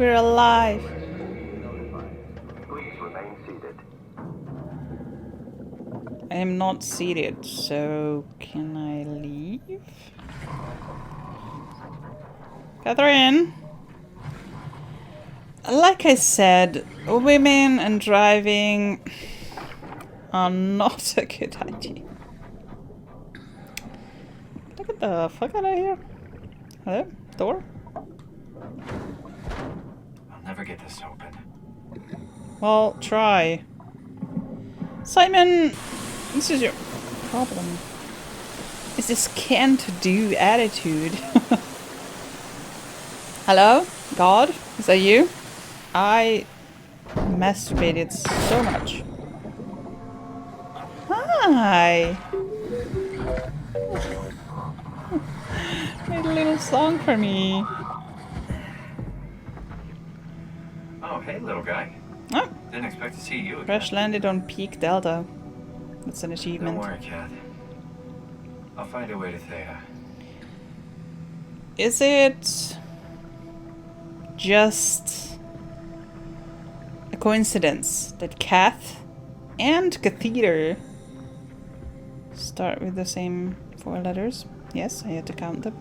We're alive. Please remain seated. I am not seated, so can I leave? Catherine! Like I said, women and driving are not a good idea. Look at the fuck out of here. Hello? Door? I'll never get this open. Well, try. Simon! This is your problem. It's this can't-do attitude. Hello? God? Is that you? I masturbated so much. Hi! Made a little song for me. Oh, hey, little guy. Oh, Didn't expect to see you again. crash landed on Peak Delta. That's an achievement. Don't worry, Cat. I'll find a way to Theta. Is it just a coincidence that Cath and Catheter start with the same 4 letters? Yes, I had to count them.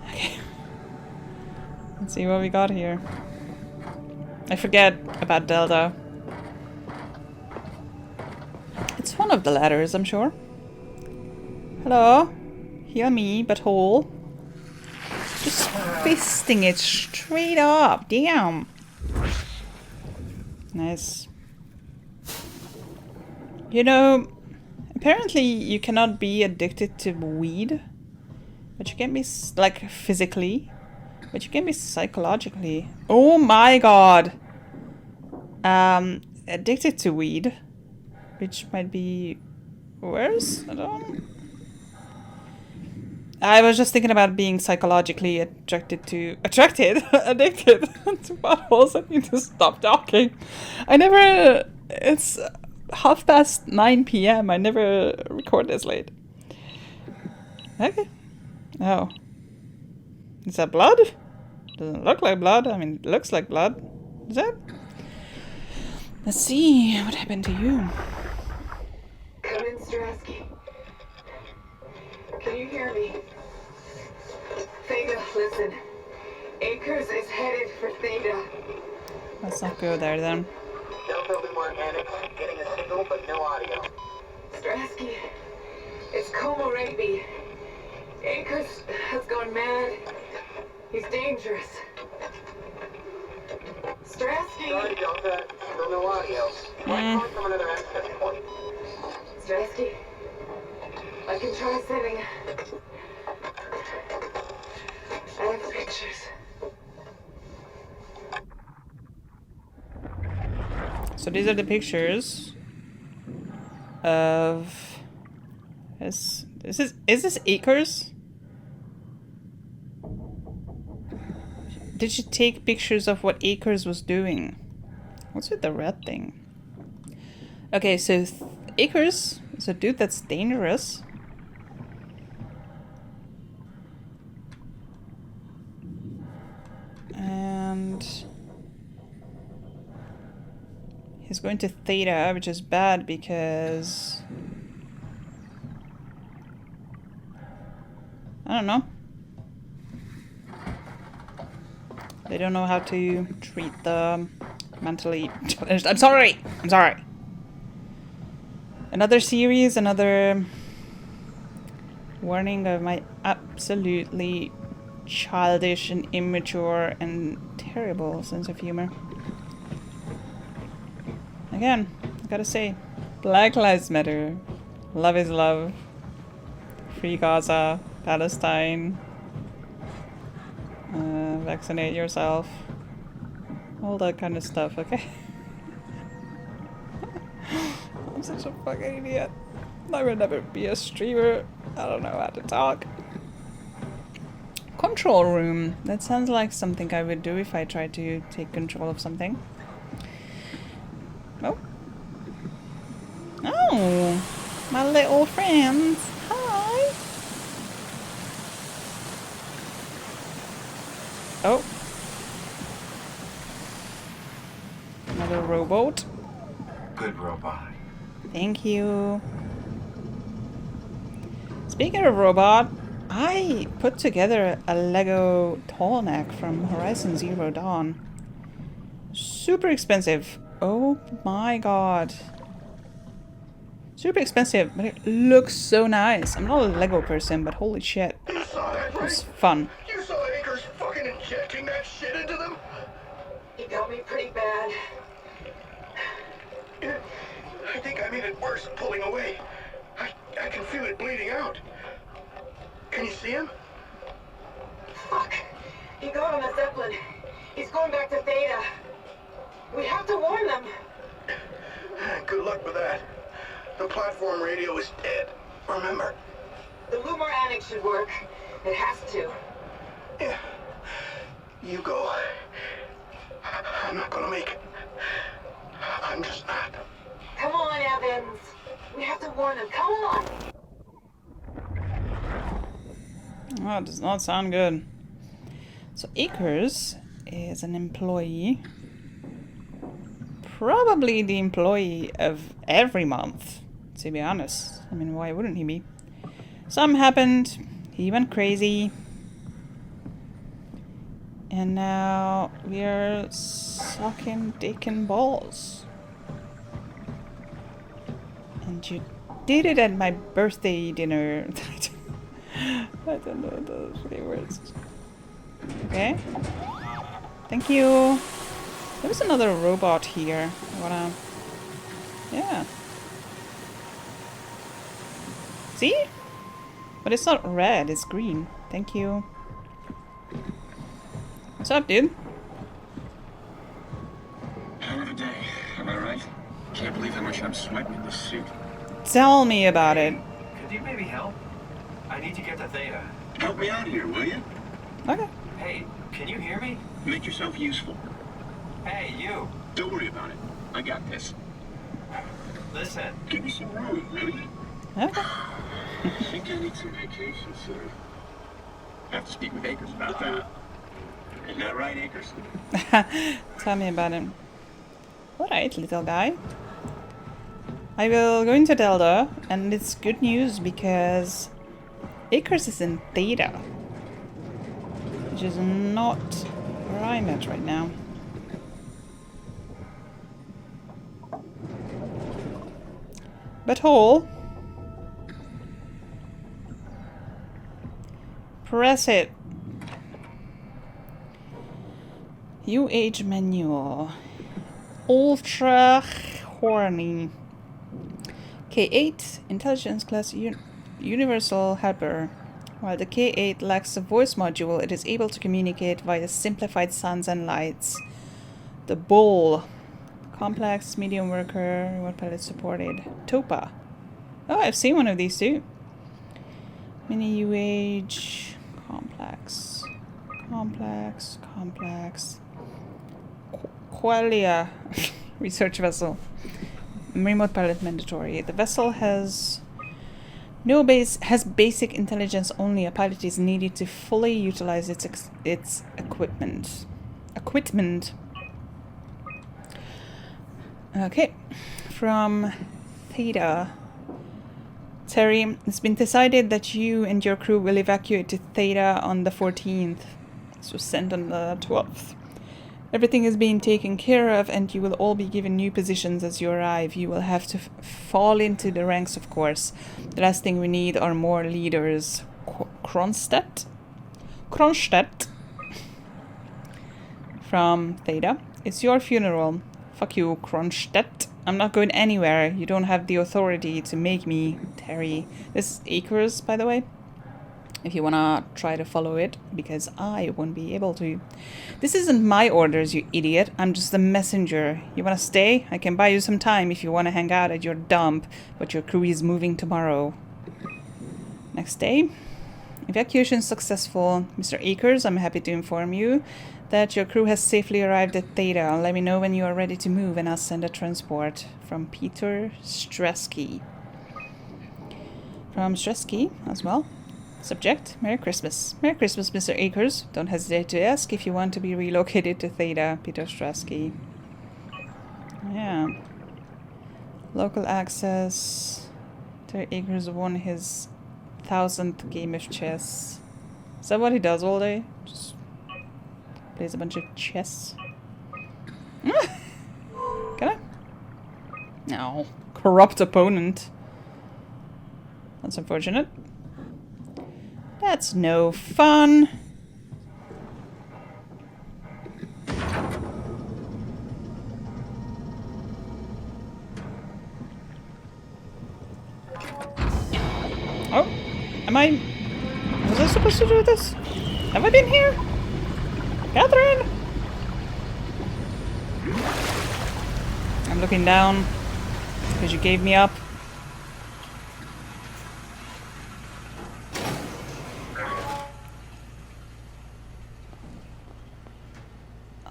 Okay. Let's see what we got here. I forget about Delta. It's one of the letters, I'm sure. Hello? Heal me, but whole. Just fisting it straight up. Damn. Nice. You know, apparently you cannot be addicted to weed. But you can be, like, physically. But you can be psychologically. Oh my god. Addicted to weed. Which might be worse? I don't know. I was just thinking about being psychologically addicted to to buttholes. I need to stop talking. It's 9:30 p.m. I never record this late. Okay. Oh. Is that blood? Doesn't look like blood. I mean, it looks like blood. Is it? Let's see what happened to you. Come in, Strasky. Can you hear me? Theta, listen. Akers is headed for Theta. Let's not go there then. Delta Loom Organics, getting a signal but no audio. Strasky, it's Como Rigby. Akers has gone mad. He's dangerous. Strasky! Sorry, Delta, still no audio. Try calling from another access point. Strasky, I can try setting. I have pictures. So these are the pictures of is this Akers? Did she take pictures of what Akers was doing? What's with the red thing? Okay, so Akers is a dude that's dangerous. And he's going to Theta, which is bad because I don't know. They don't know how to treat the mentally challenged. I'm sorry! I'm sorry. Another series, another warning of my absolutely childish and immature and terrible sense of humor. Again, I gotta say, Black Lives Matter. Love is love. Free Gaza. Palestine. Vaccinate yourself. All that kind of stuff, okay? I'm such a fucking idiot. I will never be a streamer. I don't know how to talk. Control room. That sounds like something I would do if I tried to take control of something. Oh. Oh. My little friends. Hi. Oh. rowboat. Good robot. Thank you. Speaking of robot, I put together a Lego tall neck from Horizon Zero Dawn. Super expensive. Oh my god. Super expensive, but it looks so nice. I'm not a Lego person, but holy shit. You saw that, It was right? fun. You saw Akers fucking injecting that shit into them? He got me pretty bad. I think I made it worse pulling away. I can feel it bleeding out. Can you see him? Fuck. He got on a Zeppelin. He's going back to Theta. We have to warn them. Good luck with that. The platform radio is dead. Remember? The Lumar Annex should work. It has to. Yeah. You go. I'm not gonna make it. I'm just not. Come on, Evans. We have to warn them. Come on. Oh, it does not sound good. So Akers is an employee. Probably the employee of every month, to be honest. I mean, why wouldn't he be? Something happened. He went crazy. And now we're sucking dick and balls. And you did it at my birthday dinner. I don't know those three words. Okay. Thank you. There was another robot here. I wanna... Yeah. See? But it's not red, it's green. Thank you. What's up, dude? Hell of a day, am I right? Can't believe how much I'm sweating in this suit. Tell me about it. Could you maybe help? I need to get to Theta. Help me out here, will you? Okay. Hey, can you hear me? Make yourself useful. Hey, you. Don't worry about it. I got this. Listen. Give me some room, will you? Okay. I think I need some vacation, sir. Have to speak with Akers about that. Isn't that right, Akers? Tell me about it. Alright, little guy. I will go into Delta, and it's good news because Akers is in Theta, which is not where I'm at right now. But hole. Press it. UH manual. Ultra horny. K8 intelligence class universal helper. While the K8 lacks a voice module, it is able to communicate via simplified sounds and lights. The Bull. Complex, medium worker, remote pilot supported. Topa. Oh, I've seen one of these too. Mini UH. Complex. Complex. Complex. Quelia. Research vessel. Remote pilot mandatory. The vessel has basic intelligence only. A pilot is needed to fully utilize its equipment. Okay, from Theta. Terry, it's been decided that you and your crew will evacuate to Theta on the 14th. This was sent on the 12th. Everything is being taken care of, and you will all be given new positions as you arrive. You will have to fall into the ranks, of course. The last thing we need are more leaders. Kronstadt? From Theta. It's your funeral. Fuck you, Kronstadt. I'm not going anywhere. You don't have the authority to make me, Terry. This is Akers, by the way. If you wanna try to follow it, because I won't be able to. This isn't my orders, you idiot. I'm just a messenger. You wanna stay? I can buy you some time if you wanna hang out at your dump, but your crew is moving tomorrow. Next day. Evacuation successful. Mr. Akers, I'm happy to inform you that your crew has safely arrived at Theta. Let me know when you are ready to move and I'll send a transport. From Peter Stresky. From Stresky as well. Subject, Merry Christmas. Merry Christmas, Mr. Akers. Don't hesitate to ask if you want to be relocated to Theta, Peter Strasky. Yeah. Local access. Terry Akers won his 1000th game of chess. Is that what he does all day? Just plays a bunch of chess. Can I? No. Corrupt opponent. That's unfortunate. That's no fun. Oh, am I... Was I supposed to do this? Have I been here? Catherine? I'm looking down because you gave me up.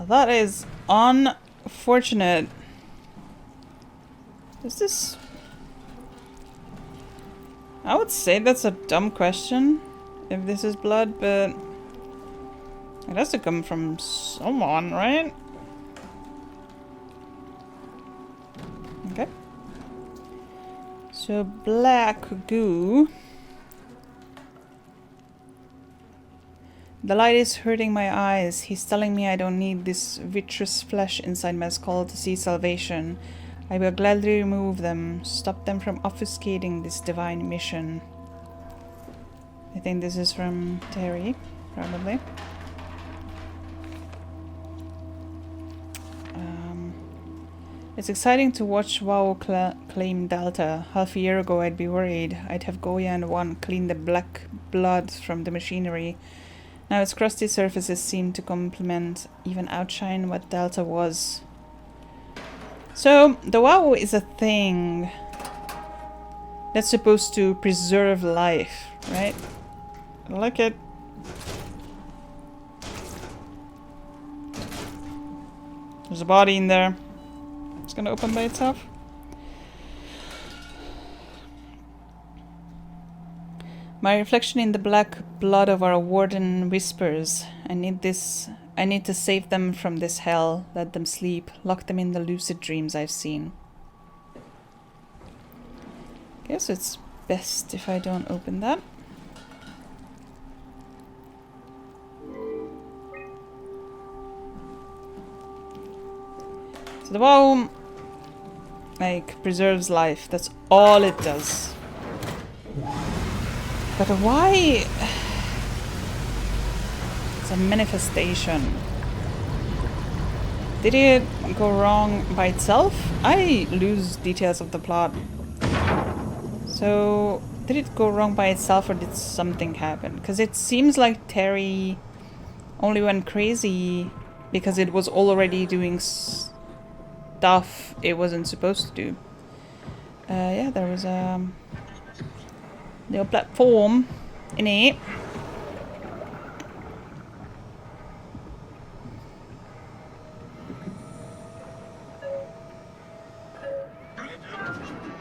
That is unfortunate. Is this... I would say that's a dumb question, if this is blood, but it has to come from someone, right? Okay. So black goo. The light is hurting my eyes. He's telling me I don't need this vitreous flesh inside my skull to see salvation. I will gladly remove them, stop them from obfuscating this divine mission. I think this is from Terry, probably. It's exciting to watch WoW claim Delta. Half a year ago I'd be worried. I'd have Goya and One clean the black blood from the machinery. Now its crusty surfaces seem to complement, even outshine what Delta was. So, the WoW is a thing that's supposed to preserve life, right? I like it. There's a body in there. It's gonna open by itself. My reflection in the black blood of our warden whispers. I need to save them from this hell. Let them sleep. Lock them in the lucid dreams I've seen. Guess it's best if I don't open that. So the WoW, like, preserves life. That's all it does. But why? It's a manifestation. Did it go wrong by itself? I lose details of the plot. So, did it go wrong by itself or did something happen? Because it seems like Terry only went crazy because it was already doing stuff it wasn't supposed to do. Yeah, there was a little platform in it.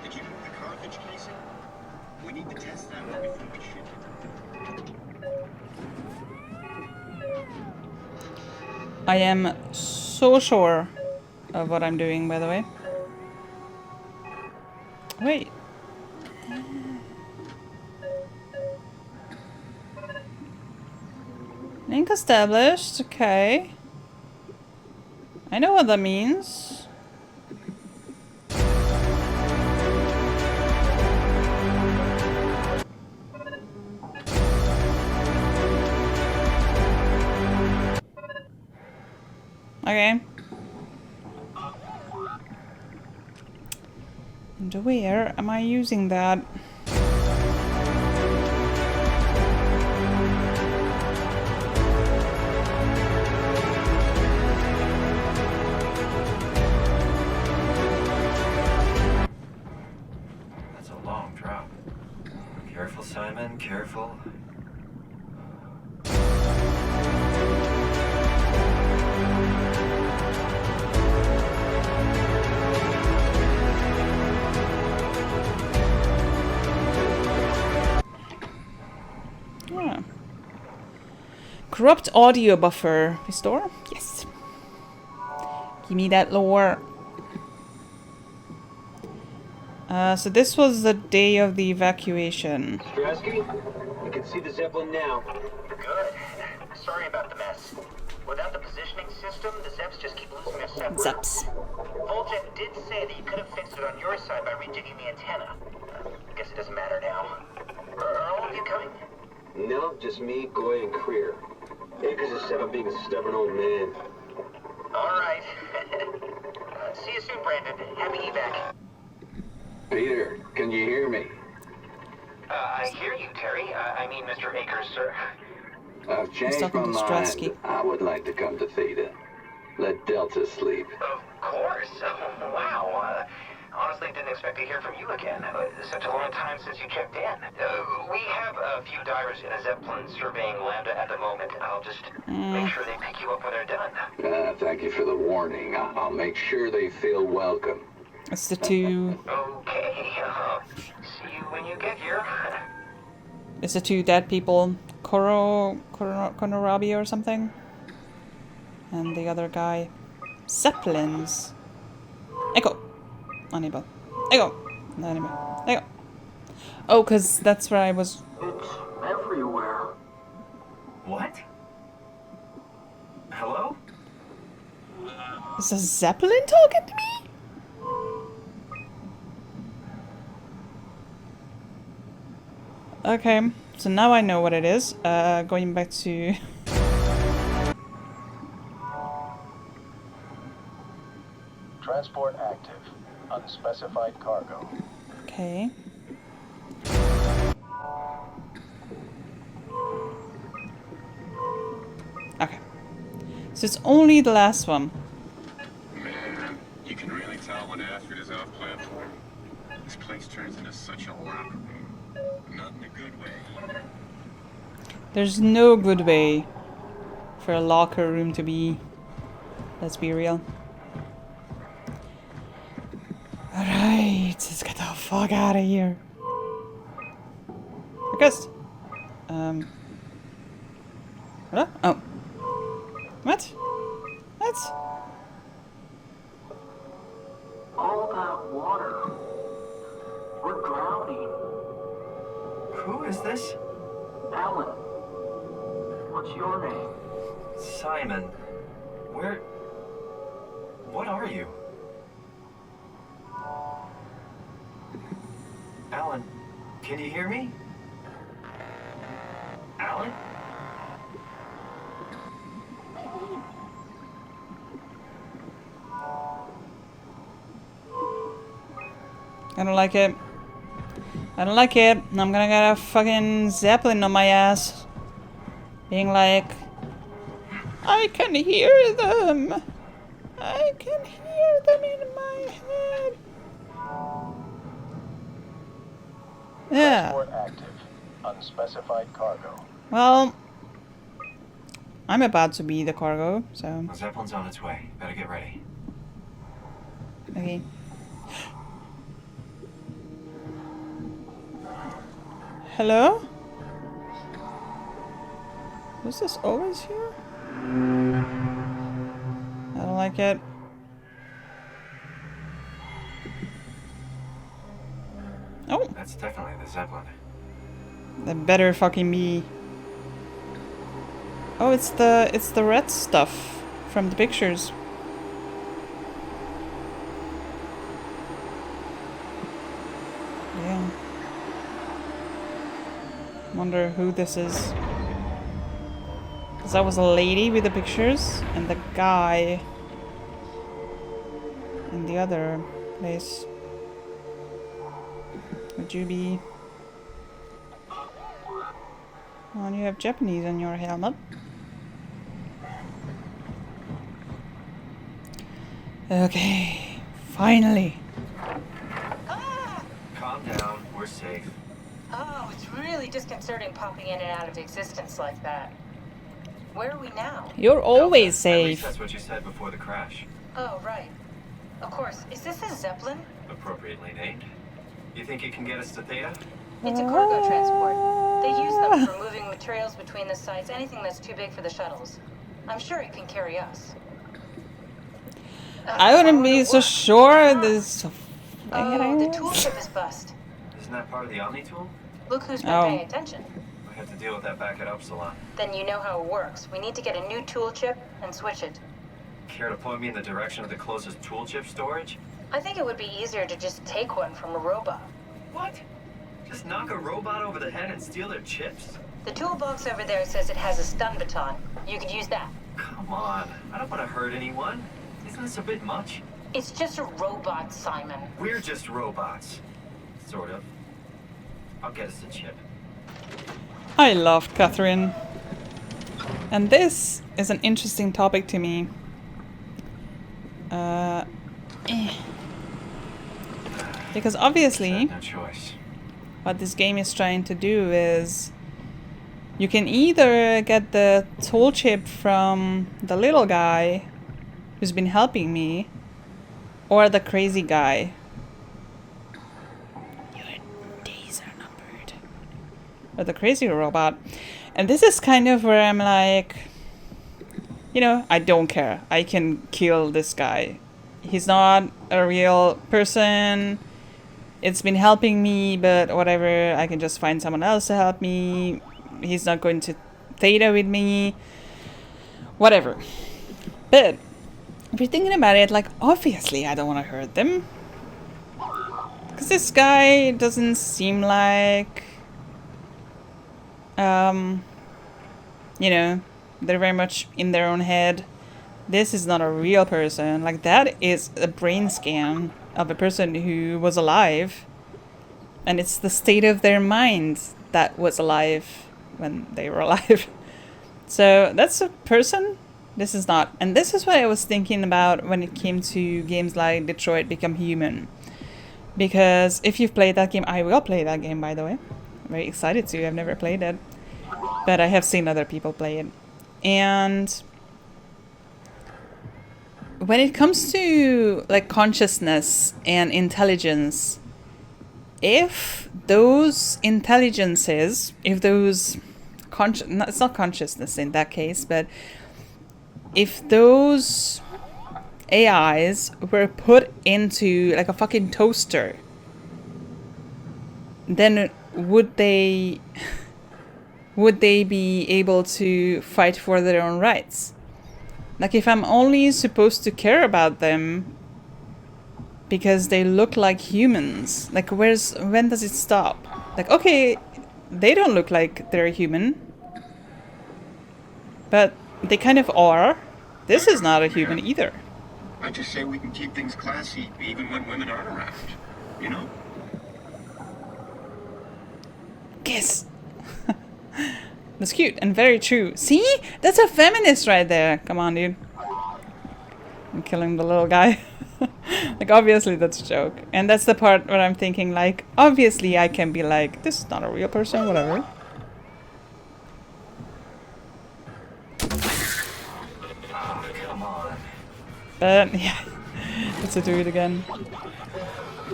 Did you move the cartridge casing? We need to test that one before we shoot it. I am so sure of what I'm doing, by the way. Wait. Link established, okay. I know what that means. Okay. And where am I using that? That's a long drop. Careful, Simon, careful. Yeah. Corrupt audio buffer. Restore? Yes. Give me that lore. So this was the day of the evacuation. Strasky, you can see the Zeppelin now. Good. Sorry about the mess. Without the positioning system, the Zeps just keep losing their separate. Zeps. Voljet did say that you could have fixed it on your side by redigging the antenna. I guess it doesn't matter now. Are all of you coming? No, just me, Goy, and Creer. Akers is set on being a stubborn old man. All right. See you soon, Brandon. Happy evac. Peter, can you hear me? I hear you, Terry. I mean, Mr. Akers, sir. I've changed my talking to mind. Strasky. I would like to come to Theta. Let Delta sleep. Of course. Wow. Honestly, didn't expect to hear from you again. Such a long time since you checked in. We have a few divers in a Zeppelin surveying Lambda at the moment. I'll just make sure they pick you up when they're done. Thank you for the warning. I'll make sure they feel welcome. It's the two. Okay. See you when you get here. It's the two dead people, Konorabi or something, and the other guy, Zeppelins. Echo. Unable. Echo. Not anymore. Echo. Oh, cause that's where I was. It's everywhere. What? Hello? Is a Zeppelin talking to me? Okay, so now I know what it is. Going back to... Transport active. Unspecified cargo. Okay. Okay. So it's only the last one. Man, you can really tell when Astrid is off platform. This place turns into such a locker room. Not in a good way. There's no good way for a locker room to be. Let's be real. Alright, let's get the fuck out of here. Request. Hello? Oh. What? What? All that water. We're drowning. Who is this? Alan. What's your name? Simon. Where... What are you? Alan, can you hear me? Alan? I don't like it. I don't like it. I'm gonna get a fucking Zeppelin on my ass. Being like, I can hear them. I can hear them in my head. Yeah. Transport active. Unspecified cargo. Well, I'm about to be the cargo, so. The Zeppelin's on its way. Better get ready. Okay. Hello? Was this always here? I don't like it. Oh, That's definitely the Zeppelin. that better fucking be. Oh, it's the red stuff from the pictures. Yeah. Wonder who this is. Cause that was a lady with the pictures and the guy in the other place. Would you be? Oh, and you have Japanese on your helmet. Okay, finally. Calm down. We're safe. Oh, it's really disconcerting popping in and out of existence like that. Where are we now? You're always At least safe. that's what you said before the crash. Oh, right. Of course. Is this a Zeppelin? Appropriately named. You think it can get us to Theta? It's a cargo transport. They use them for moving materials between the sites, anything that's too big for the shuttles. I'm sure it can carry us. I wouldn't be so sure. This Oh, the tool chip is bust. Isn't that part of the Omni tool? Look who's been Oh. paying attention. We have to deal with that back at Upsilon. Then you know how it works. We need to get a new tool chip and switch it. Care to point me in the direction of the closest tool chip storage? I think it would be easier to just take one from a robot. What? Just knock a robot over the head and steal their chips? The toolbox over there says it has a stun baton. You could use that. Come on, I don't want to hurt anyone. Isn't this a bit much? It's just a robot, Simon. We're just robots. Sort of. I'll get us a chip. I loved Catherine. And this is an interesting topic to me. Because obviously, No choice. what this game is trying to do is you can either get the tool chip from the little guy who's been helping me, or the crazy guy. Your days are numbered. Or the crazy robot. And this is kind of where I'm like, you know, I don't care. I can kill this guy. He's not a real person. It's been helping me, but whatever. I can just find someone else to help me. He's not going to Theta with me. Whatever. But if you're thinking about it, like, obviously I don't want to hurt them. Because this guy doesn't seem like... you know, they're very much in their own head. This is not a real person. Like, that is a brain scan of a person who was alive. And it's the state of their mind that was alive when they were alive. So that's a person. This is not. And this is what I was thinking about when it came to games like Detroit Become Human. Because if you've played that game, I will play that game, by the way. I'm very excited to. I've never played it. But I have seen other people play it. And when it comes to like consciousness and intelligence, if those intelligences, if those it's not consciousness in that case, but if those AIs were put into like a fucking toaster, then would they be able to fight for their own rights? Like, if I'm only supposed to care about them because they look like humans, like, when does it stop? Like, okay, they don't look like they're human, but they kind of are. This is not a human either. I just say we can keep things classy, even when women aren't around. You know? Kiss. That's cute and very true. See? That's a feminist right there. Come on, dude. I'm killing the little guy. Like, obviously that's a joke. And that's the part where I'm thinking, like, obviously I can be like, this is not a real person, whatever. Oh, come on. But, yeah. Let's do it again.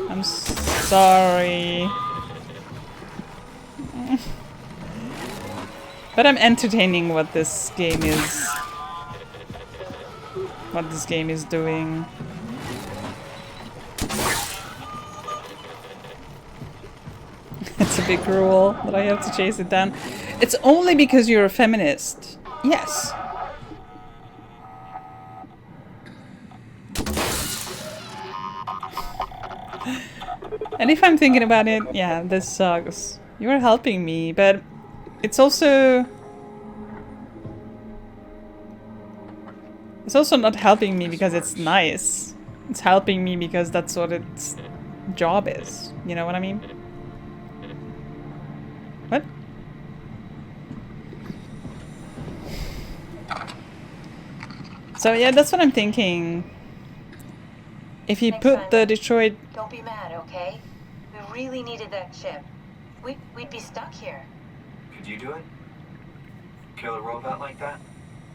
I'm sorry. But I'm entertaining what this game is. What this game is doing. It's a big rule that I have to chase it down. It's only because you're a feminist. Yes. And if I'm thinking about it, yeah, this sucks. You're helping me, but it's also not helping me because it's nice. It's helping me because that's what its job is. You know what I mean? What? So yeah, that's what I'm thinking. If you Next put time, the Detroit... Don't be mad, okay? We really needed that chip. We'd be stuck here. Could you do it? Kill a robot like that?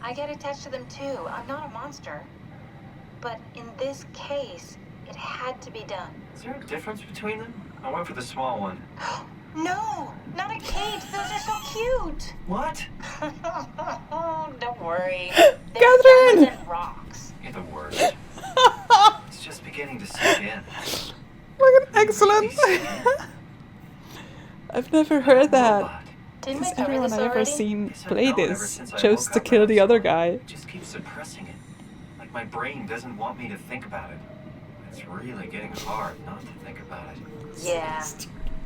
I get attached to them too. I'm not a monster. But in this case, it had to be done. Is there a difference between them? I went for the small one. No! Not a cage! Those are so cute! What? Don't worry. They're Catherine! diamonds and rocks. You're the worst. It's just beginning to sink in. Look at excellent. I've never heard that. Robot. Didn't we Because cover everyone this I've ever already? seen Guess I've play known ever this since I chose woke to up kill last the other summer. guy. It just keeps suppressing it. Like my brain doesn't want me to think about it. It's really getting hard not to think about it. Yeah.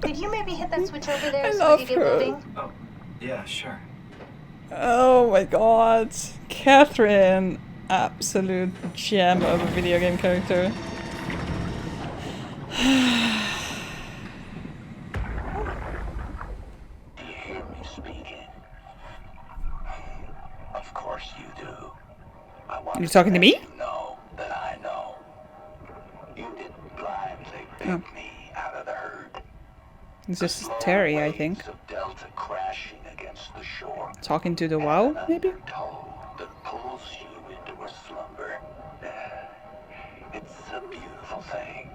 Could you maybe hit that switch over there I so love we can get her. moving? Oh, yeah, sure. Oh my god. Catherine. Absolute gem of a video game character. Do you hear me speaking? Of course you do. I want You talking to me? you know that I know. You didn't blindly pick me out of the herd. It's just Slow Terry, I waves think. of Delta crashing against the shore. Talking to the WoW, maybe? Undertow that pulls you into a slumber. It's a beautiful thing.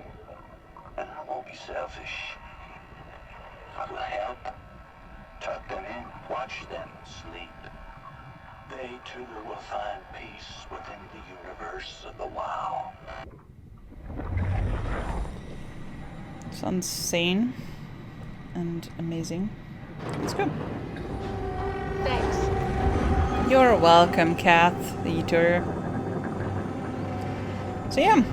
And I won't be selfish. I will help. Tuck them in, watch them sleep. They too will find peace within the universe of the WoW. Sounds sane and amazing. Let's go. Thanks. You're welcome, Kath, the eater. So yeah.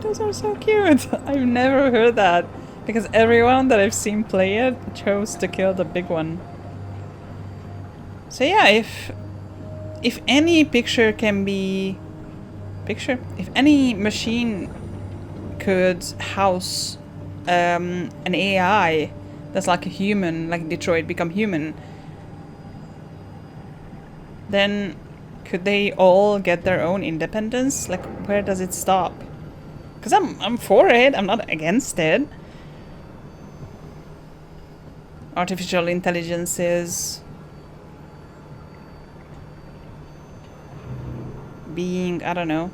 Those are so cute. I've never heard that. Because everyone that I've seen play it chose to kill the big one. So yeah, if any picture can be... If any machine could house an AI that's like a human, like Detroit become human, then could they all get their own independence? Like, where does it stop? Because I'm for it, I'm not against it. Artificial intelligences being, I don't know,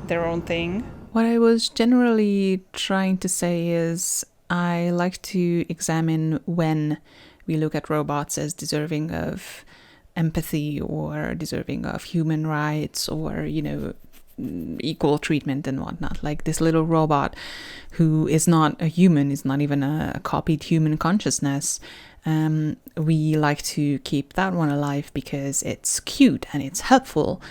their own thing. What I was generally trying to say is I like to examine when we look at robots as deserving of empathy or deserving of human rights or, you know, equal treatment and whatnot. Like this little robot who is not a human, is not even a copied human consciousness. We like to keep that one alive because it's cute and it's helpful.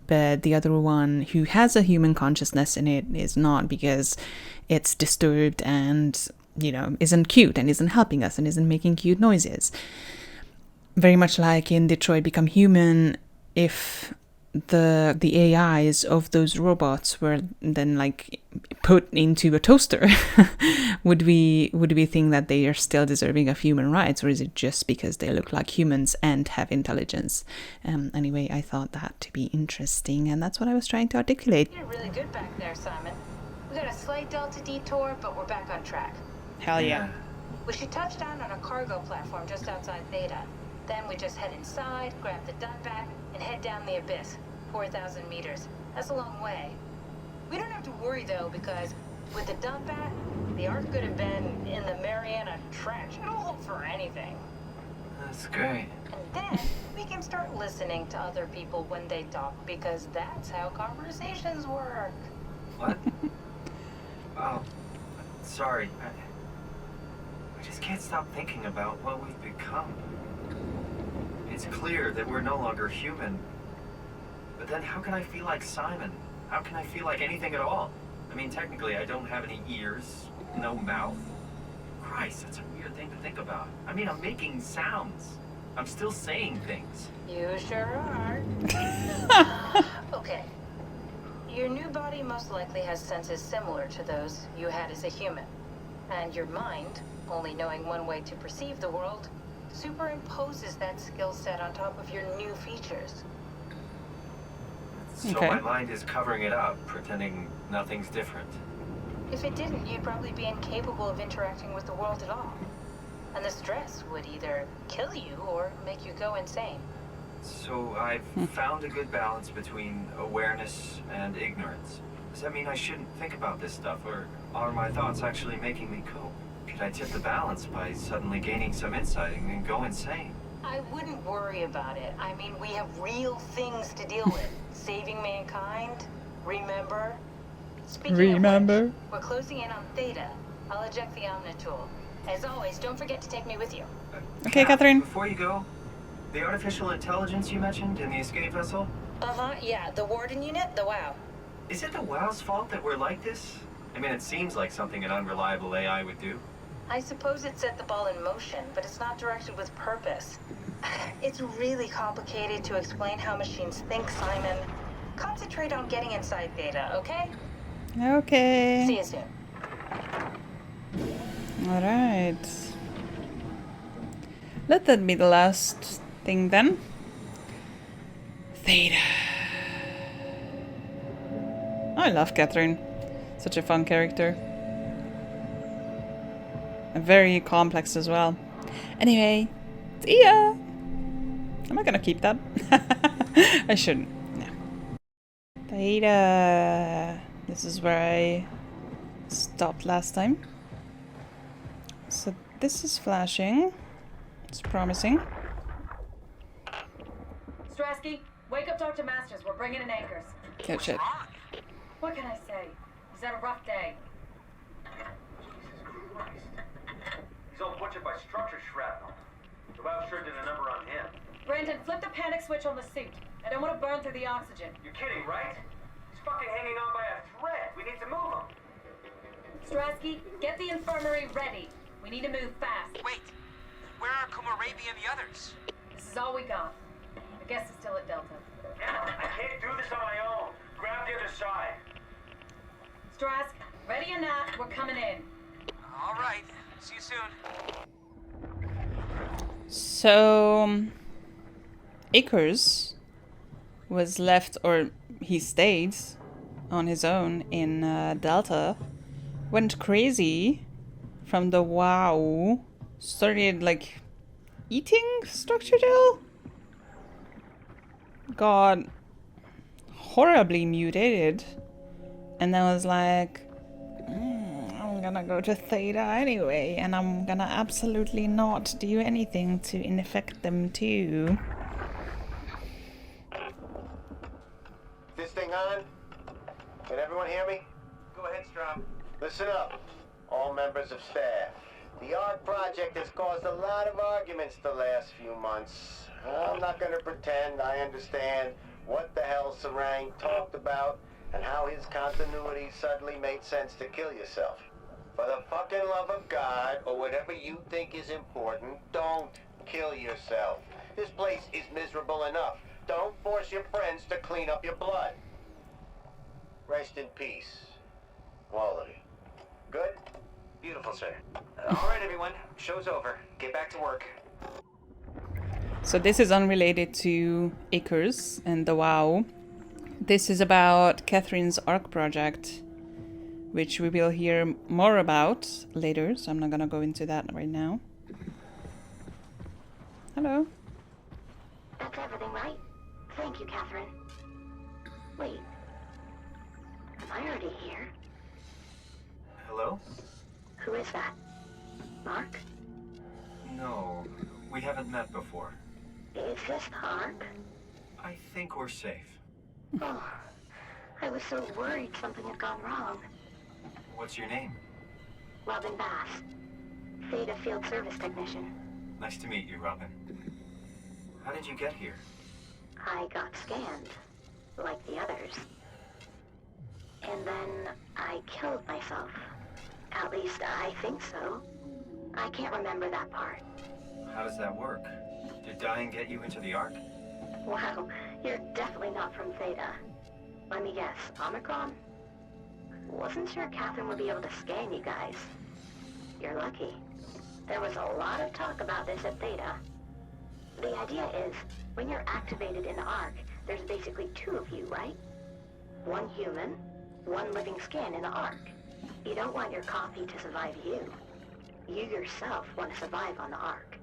But the other one who has a human consciousness in it is not, because it's disturbed and, you know, isn't cute and isn't helping us and isn't making cute noises. Very much like in Detroit Become Human, if the AIs of those robots were then like put into a toaster, would we think that they are still deserving of human rights, or is it just because they look like humans and have intelligence? Anyway, I thought that to be interesting, and that's what I was trying to articulate. You did really good back there, Simon. We got a slight Delta detour, but we're back on track. Hell yeah. We should touch down on a cargo platform just outside Theta. Then we just head inside, grab the DUNBAT, and head down the abyss. 4,000 meters. That's a long way. We don't have to worry, though, because with the DUNBAT, the Ark could have been in the Mariana Trench. It'll hold for anything. That's great. And then we can start listening to other people when they talk, because that's how conversations work. What? Oh, sorry. I just can't stop thinking about what we've become. It's clear that we're no longer human. But then how can I feel like Simon? How can I feel like anything at all? I mean, technically, I don't have any ears, no mouth. Christ, that's a weird thing to think about. I mean, I'm making sounds. I'm still saying things. You sure are. Okay. Your new body most likely has senses similar to those you had as a human. And your mind, only knowing one way to perceive the world, superimposes that skill set on top of your new features. So Okay. my mind is covering it up, pretending nothing's different. If it didn't, you'd probably be incapable of interacting with the world at all. And the stress would either kill you or make you go insane. So I've found a good balance between awareness and ignorance. Does that mean I shouldn't think about this stuff, or are my thoughts actually making me cope? Could I tip the balance by suddenly gaining some insight and go insane? I wouldn't worry about it. I mean, we have real things to deal with. Saving mankind, Remember? Speaking Remember? of which, we're closing in on Theta. I'll eject the Omnitool. As always, don't forget to take me with you. Okay, Catherine. Before you go, the artificial intelligence you mentioned in the escape vessel? Uh-huh, yeah, the Warden unit, the WOW. Is it the WOW's fault that we're like this? I mean, it seems like something an unreliable AI would do. I suppose it set the ball in motion, but it's not directed with purpose. It's really complicated to explain how machines think, Simon. Concentrate on getting inside Theta, okay? Okay. See you soon. Alright. Let that be the last thing then. Theta. I love Catherine. Such a fun character. And very complex as well. Anyway, see ya! Am I gonna keep that? I shouldn't. No. Theta. This is where I stopped last time. So this is flashing. It's promising. Strasky, wake up Dr. Masters. We're bringing in anchors. Oh shit. What can I say? He's had a rough day. Jesus Christ. He's all butchered by structure shrapnel. The WOW sure did a number on him. Brandon, flip the panic switch on the suit. I don't want to burn through the oxygen. You're kidding, right? He's fucking hanging on by a thread. We need to move him. Strasky, get the infirmary ready. We need to move fast. Wait, where are Komorabi and the others? This is all we got. I guess it's still at Delta. Emma, I can't do this on my own. Grab the other side. Strask, ready or not, we're coming in. All right, see you soon. So, Akers was left, or he stayed on his own in Delta, went crazy from the WOW, started like eating structure gel, got horribly mutated, and then was like, I'm gonna go to Theta anyway, and I'm gonna absolutely not do anything to infect them too. This thing on? Can everyone hear me? Go ahead, Strom. Listen up, all members of staff. The ARC project has caused a lot of arguments the last few months. I'm not gonna pretend I understand what the hell Sarang talked about and how his continuity suddenly made sense to kill yourself. For the fucking love of God, or whatever you think is important, don't kill yourself. This place is miserable enough. Don't force your friends to clean up your blood. Rest in peace, all of you. Good? Beautiful, sir. All right, everyone. Show's over. Get back to work. So this is unrelated to Akers and the WOW. This is about Catherine's ARC project, which we will hear more about later, so I'm not gonna go into that right now. Hello. That's everything, right? Thank you, Catherine. Wait. Am I already here? Hello? Who is that? Mark? No, we haven't met before. Is this Mark? I think we're safe. Oh, I was so worried something had gone wrong. What's your name? Robin Bass. Theta Field Service Technician. Nice to meet you, Robin. How did you get here? I got scanned, like the others. And then I killed myself. At least I think so. I can't remember that part. How does that work? Did dying get you into the ARC? Wow, you're definitely not from Theta. Let me guess, Omicron? Wasn't sure Catherine would be able to scan you guys. You're lucky. There was a lot of talk about this at Theta. The idea is, when you're activated in the ARC, there's basically two of you, right? One human, one living scan in the ARC. You don't want your copy to survive you. You yourself want to survive on the ARC.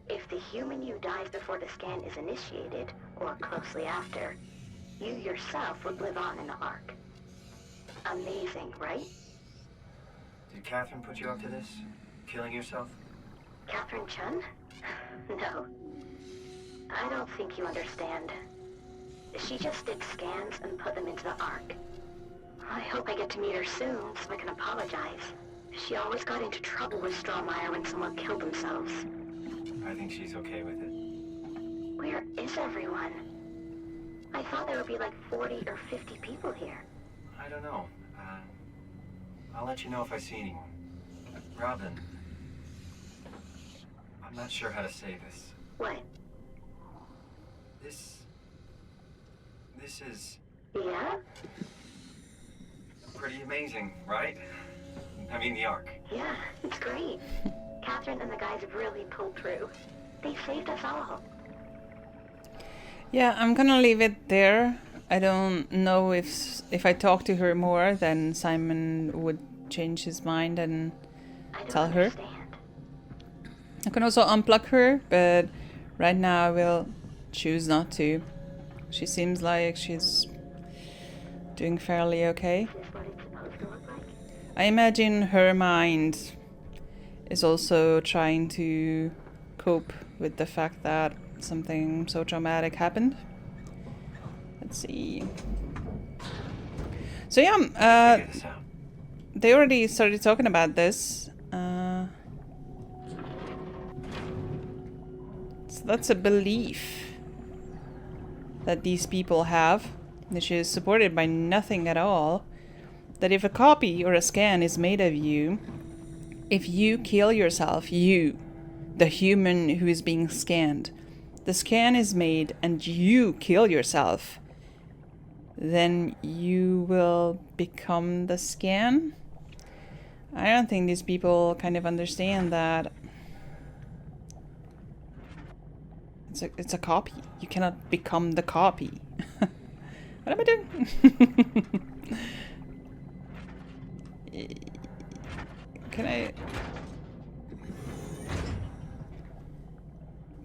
If the human you dies before the scan is initiated, or closely after, you yourself would live on in the ARC. Amazing, right? Did Catherine put you up to this? Killing yourself? Catherine Chun? No. I don't think you understand. She just did scans and put them into the Ark. I hope I get to meet her soon so I can apologize. She always got into trouble with Strohmeyer when someone killed themselves. I think she's okay with it. Where is everyone? I thought there would be like 40 or 50 people here. I don't know. I'll let you know if I see anyone. Robin, I'm not sure how to say this. What? This is Yeah? pretty amazing, right? I mean, the Ark. Yeah, it's great. Catherine and the guys have really pulled through. They saved us all. Yeah, I'm gonna leave it there. I don't know if I talk to her more, then Simon would change his mind and tell her. I can also unplug her, but right now I will choose not to. She seems like she's doing fairly okay. I imagine her mind is also trying to cope with the fact that something so traumatic happened. Let's see. So yeah, they already started talking about this. So that's a belief that these people have, which is supported by nothing at all. That if a copy or a scan is made of you, if you kill yourself, you, the human who is being scanned, the scan is made and you kill yourself, then you will become the scan? I don't think these people kind of understand that it's a copy. You cannot become the copy. What am I doing?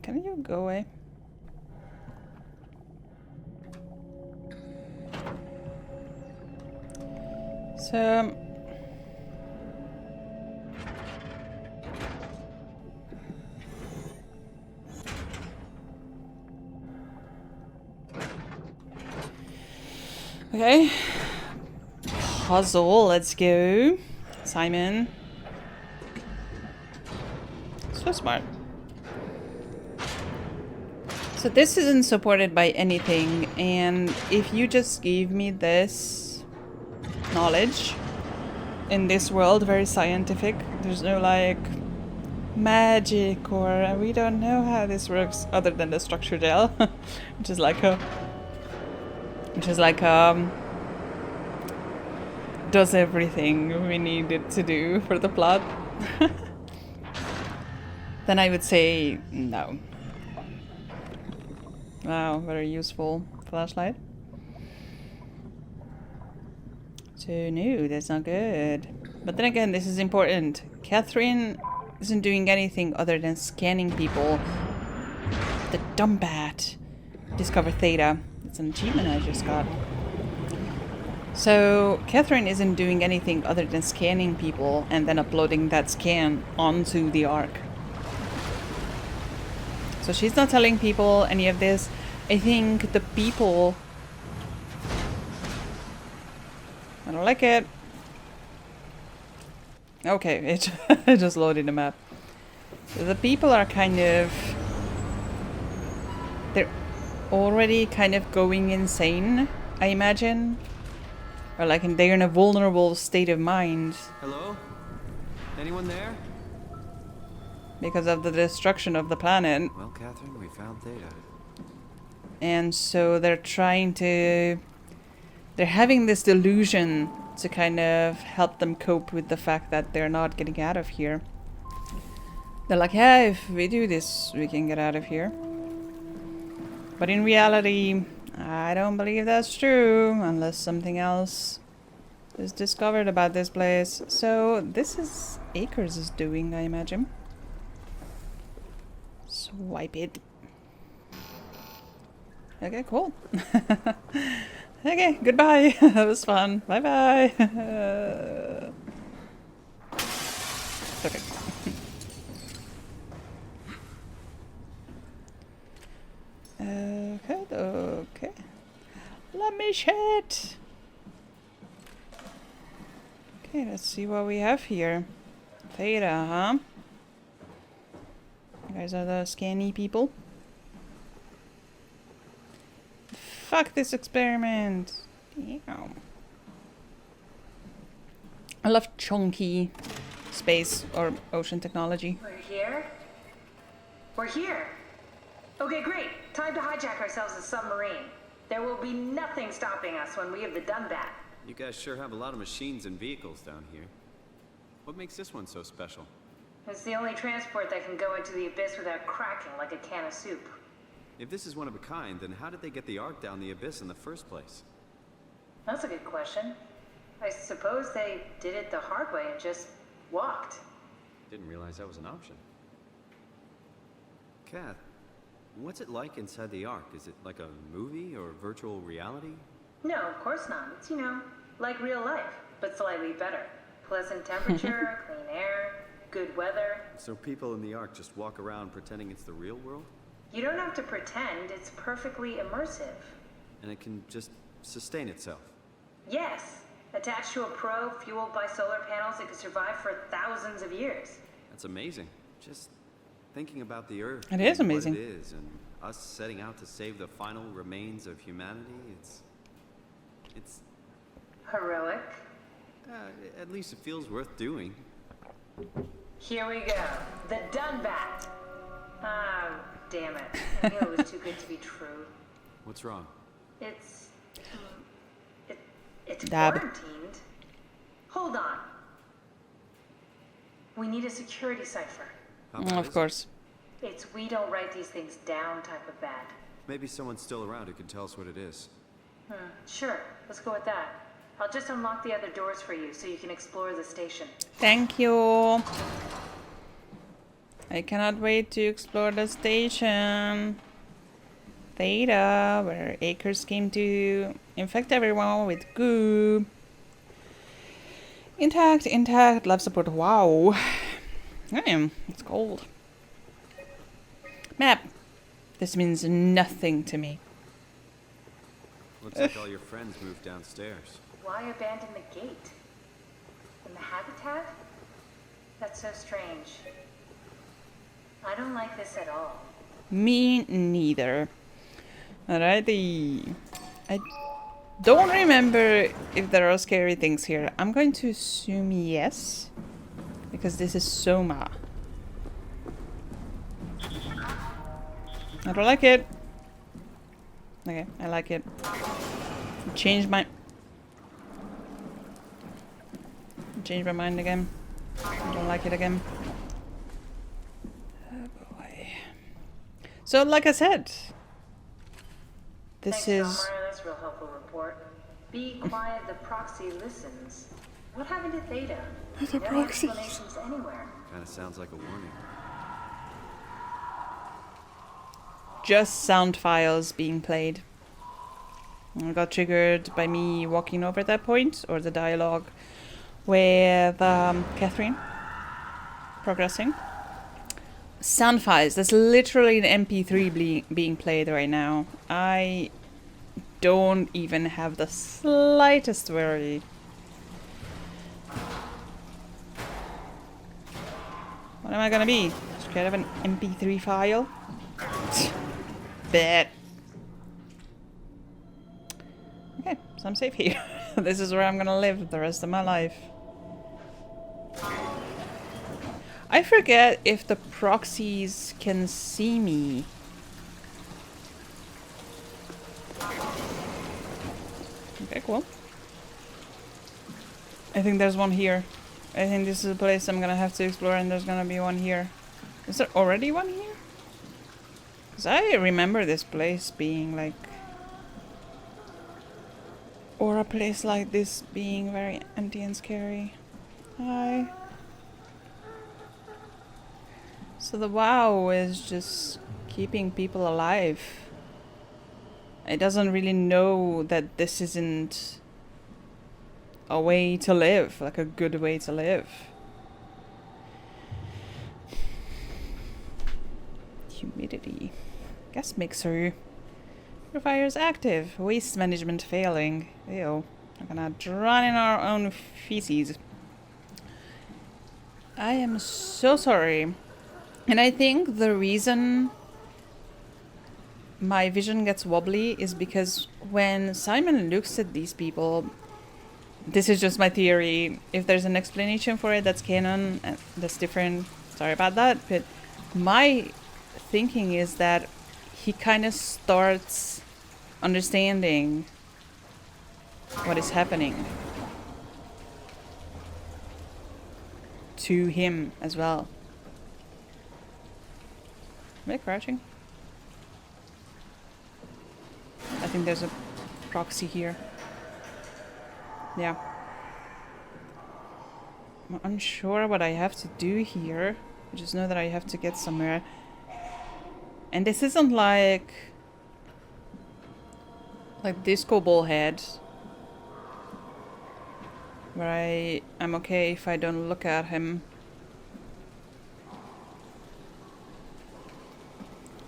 Can you go away? So okay. Puzzle, let's go. Simon. So smart. So this isn't supported by anything, and if you just give me this knowledge in this world, very scientific, there's no like magic or we don't know how this works other than the structure gel, which is like does everything we need it to do for the plot. Then I would say no. Wow, very useful flashlight. So no, that's not good. But then again, this is important. Catherine isn't doing anything other than scanning people. The DUNBAT. Discover Theta. It's an achievement I just got. So Catherine isn't doing anything other than scanning people and then uploading that scan onto the Ark. So she's not telling people any of this. I think the people... I don't like it. Okay, it just loaded the map. So the people are kind of... They're already kind of going insane, I imagine. Or like they're in a vulnerable state of mind. Hello? Anyone there? Because of the destruction of the planet. Well, Catherine, we found Theta. And so they're trying to... They're having this delusion to kind of help them cope with the fact that they're not getting out of here. They're like, yeah, if we do this, we can get out of here. But in reality, I don't believe that's true, unless something else is discovered about this place. So this is Akers' doing, I imagine. Swipe it. Okay, cool. Okay, goodbye. That was fun. Bye bye. Okay. Okay, okay. me shit! Okay, let's see what we have here. Theta, huh? You guys are the scanny people. Fuck this experiment! Damn. I love chunky space or ocean technology. We're here? We're here! Okay, great. Time to hijack ourselves a submarine. There will be nothing stopping us when we have the DUNBAT. You guys sure have a lot of machines and vehicles down here. What makes this one so special? It's the only transport that can go into the abyss without cracking like a can of soup. If this is one of a kind, then how did they get the Ark down the abyss in the first place? That's a good question. I suppose they did it the hard way and just walked. Didn't realize that was an option. Kath, what's it like inside the Ark? Is it like a movie or virtual reality? No, of course not. It's, you know, like real life, but slightly better. Pleasant temperature, clean air, good weather. So people in the Ark just walk around pretending it's the real world? You don't have to pretend, it's perfectly immersive. And it can just sustain itself? Yes. Attached to a probe fueled by solar panels, it could survive for thousands of years. That's amazing. Just thinking about the Earth. It is amazing. What it is, and us setting out to save the final remains of humanity, it's heroic. At least it feels worth doing. Here we go. The DUNBAT. Oh, damn it. I knew it was too good to be true. What's wrong? It's Dab. quarantined. Hold on. We need a security cipher. Of course. It's we don't write these things down type of bad. Maybe someone's still around who can tell us what it is. Sure, let's go with that. I'll just unlock the other doors for you so you can explore the station. Thank you. I cannot wait to explore the station. Theta, where Akers came to infect everyone with goo. Intact, love support. Wow. Damn, it's cold. Map. This means nothing to me. Looks like all your friends moved downstairs. Why abandon the gate? In the habitat? That's so strange. I don't like this at all. Me neither. Alrighty. I don't remember if there are scary things here. I'm going to assume yes. Because this is Soma. I don't like it. Okay, I like it. Change my mind again. I don't like it again. Oh boy. So like I said, this is Soma, that's a real helpful report. Be quiet, the proxy listens. What happened to Theta? The no proxies. explanations anywhere. Kinda sounds like a warning. just sound files being played. I got triggered by me walking over that point, or the dialogue with Catherine progressing. Sound files, there's literally an MP3 being played right now. I don't even have the slightest worry. What am I gonna be? Scared of an MP3 file? Bet. Okay, so I'm safe here. This is where I'm gonna live the rest of my life. I forget if the proxies can see me. Okay, cool. I think there's one here. I think this is a place I'm gonna have to explore, and there's gonna be one here. Is there already one here? Because I remember this place being like... or a place like this being very empty and scary. Hi. So the WoW is just keeping people alive. It doesn't really know that this isn't a way to live, like a good way to live. Humidity. Gas mixer. Purifiers active. Waste management failing. Ew. We're gonna drown in our own feces. I am so sorry. And I think the reason my vision gets wobbly is because when Simon looks at these people, this is just my theory. If there's an explanation for it that's canon, that's different, sorry about that. But my thinking is that he kind of starts understanding what is happening to him as well. Am I crouching? I think there's a proxy here. Yeah. I'm unsure what I have to do here. I just know that I have to get somewhere. And this isn't like disco ball head, where I'm okay if I don't look at him.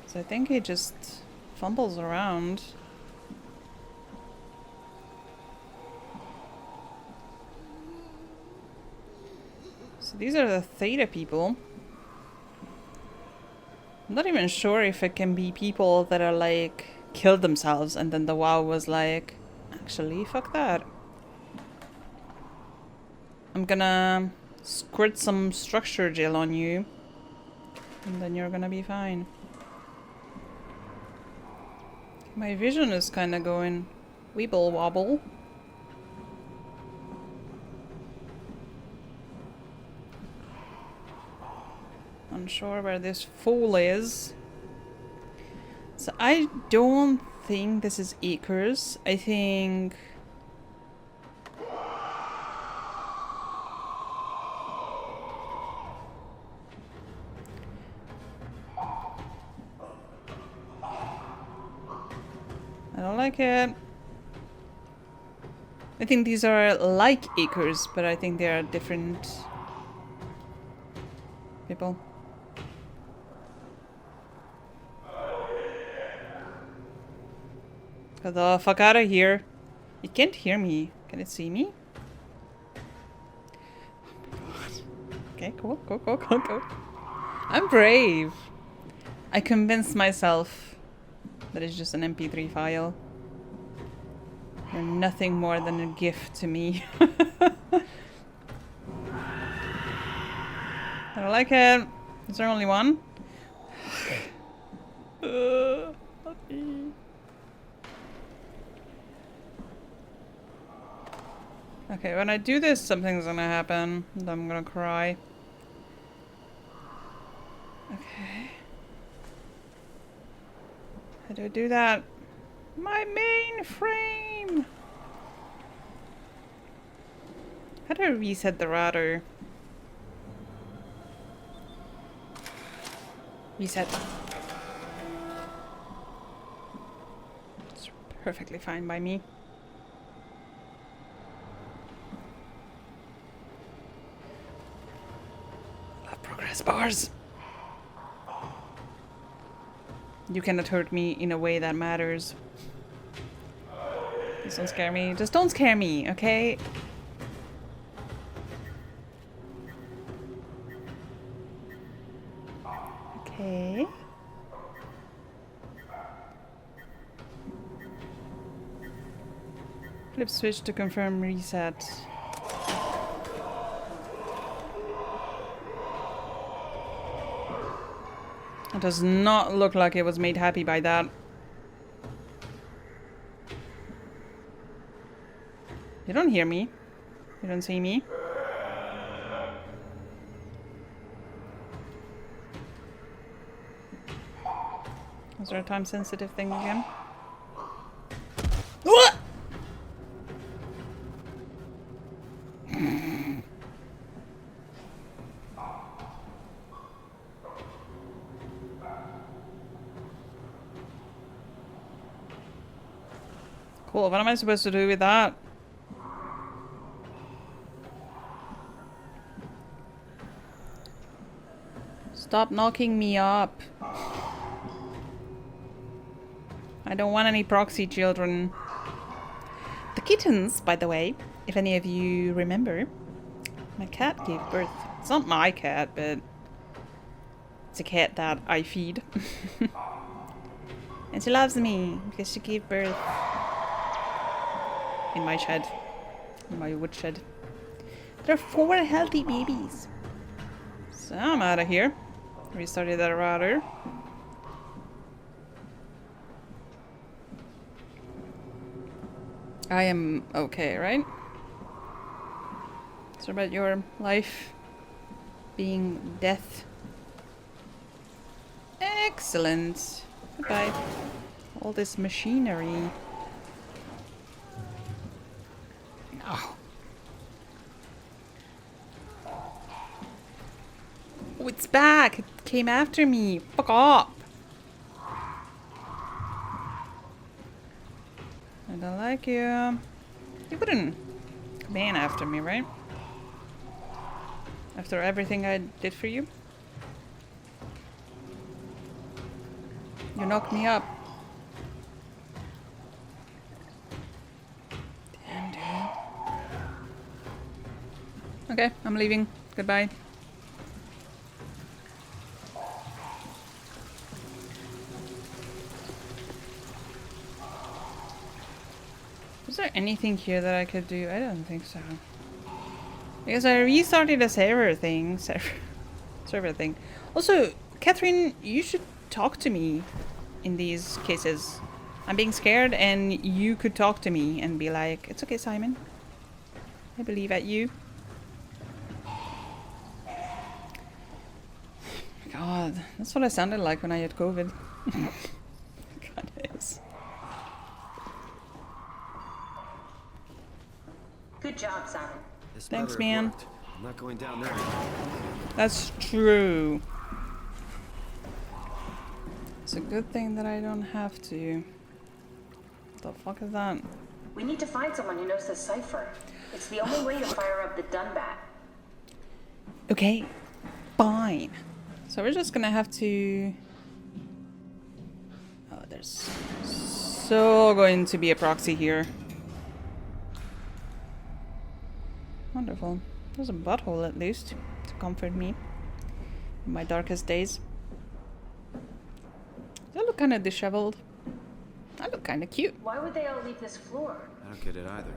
So I think he just fumbles around. So these are the Theta people. I'm not even sure if it can be people that are like killed themselves and then the WoW was like, actually, fuck that. I'm gonna squirt some structure gel on you and then you're gonna be fine. My vision is kind of going weeble wobble. Unsure where this fool is. So I don't think this is Acres. I think... I don't like it. I think these are like Acres, but I think they are different people. Get the fuck out of here. It can't hear me. Can it see me? Okay, cool. I'm brave. I convinced myself that it's just an MP3 file. You're nothing more than a gift to me. I don't like it. Is there only one? Okay, when I do this, something's gonna happen. And I'm gonna cry. Okay. How do I do that? My mainframe! How do I reset the router? Reset. It's perfectly fine by me. Progress bars. You cannot hurt me in a way that matters. Please don't scare me. Just don't scare me, okay? Okay. Flip switch to confirm reset. It does not look like it was made happy by that. You don't hear me. You don't see me. Is there a time sensitive thing again? What? Cool, what am I supposed to do with that? Stop knocking me up. I don't want any proxy children. The kittens, by the way, if any of you remember, my cat gave birth. It's not my cat, but it's a cat that I feed. And she loves me because she gave birth in my shed, in my woodshed. There are 4 healthy babies. So I'm out of here. Restarted that router. I am okay, right? So about your life being death. Excellent. Goodbye. All this machinery. No. Oh, it's back! It came after me. Fuck off! I don't like you. You wouldn't come in after me, right? After everything I did for you? You knocked me up. Damn, dude. Okay, I'm leaving. Goodbye. Was there anything here that I could do? I don't think so. Because I restarted a server thing. Server thing. Also, Catherine, you should talk to me in these cases. I'm being scared and you could talk to me and be like, it's okay, Simon. I believe at you. God, that's what I sounded like when I had COVID. God, it is. Good job, Simon. Thanks, man. I'm not going down there. That's true. It's a good thing that I don't have to. What the fuck is that? We need to find someone who knows the cipher. It's the only way to fire up the DUNBAT. Okay, fine. So we're just gonna have to... Oh, there's so going to be a proxy here. Wonderful. There's a butthole at least to comfort me in my darkest days. I look kind of disheveled. I look kind of cute. Why would they all leave this floor? I don't get it either.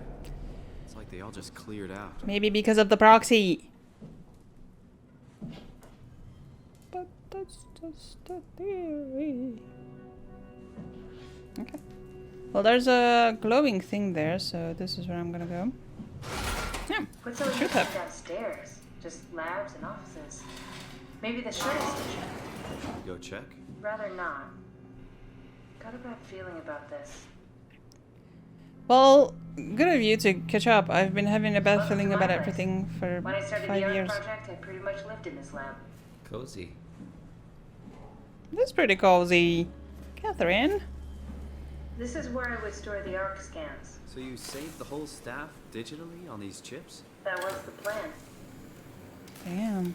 It's like they all just cleared out. Maybe because of the proxy. But that's just a theory. Okay. Well, there's a glowing thing there, so this is where I'm gonna go. Yeah, What's all should this have. downstairs? Just labs and offices. Maybe the shuttle station. Go check? Rather not. Got a bad feeling about this. Well, good of you to catch up. I've been having a bad Welcome feeling to about my everything for When I started 5 the art years. project, I pretty much lived in this lab. Cozy. That's pretty cozy. Catherine? This is where I would store the ARC scans. So you saved the whole staff digitally on these chips? That was the plan. Damn.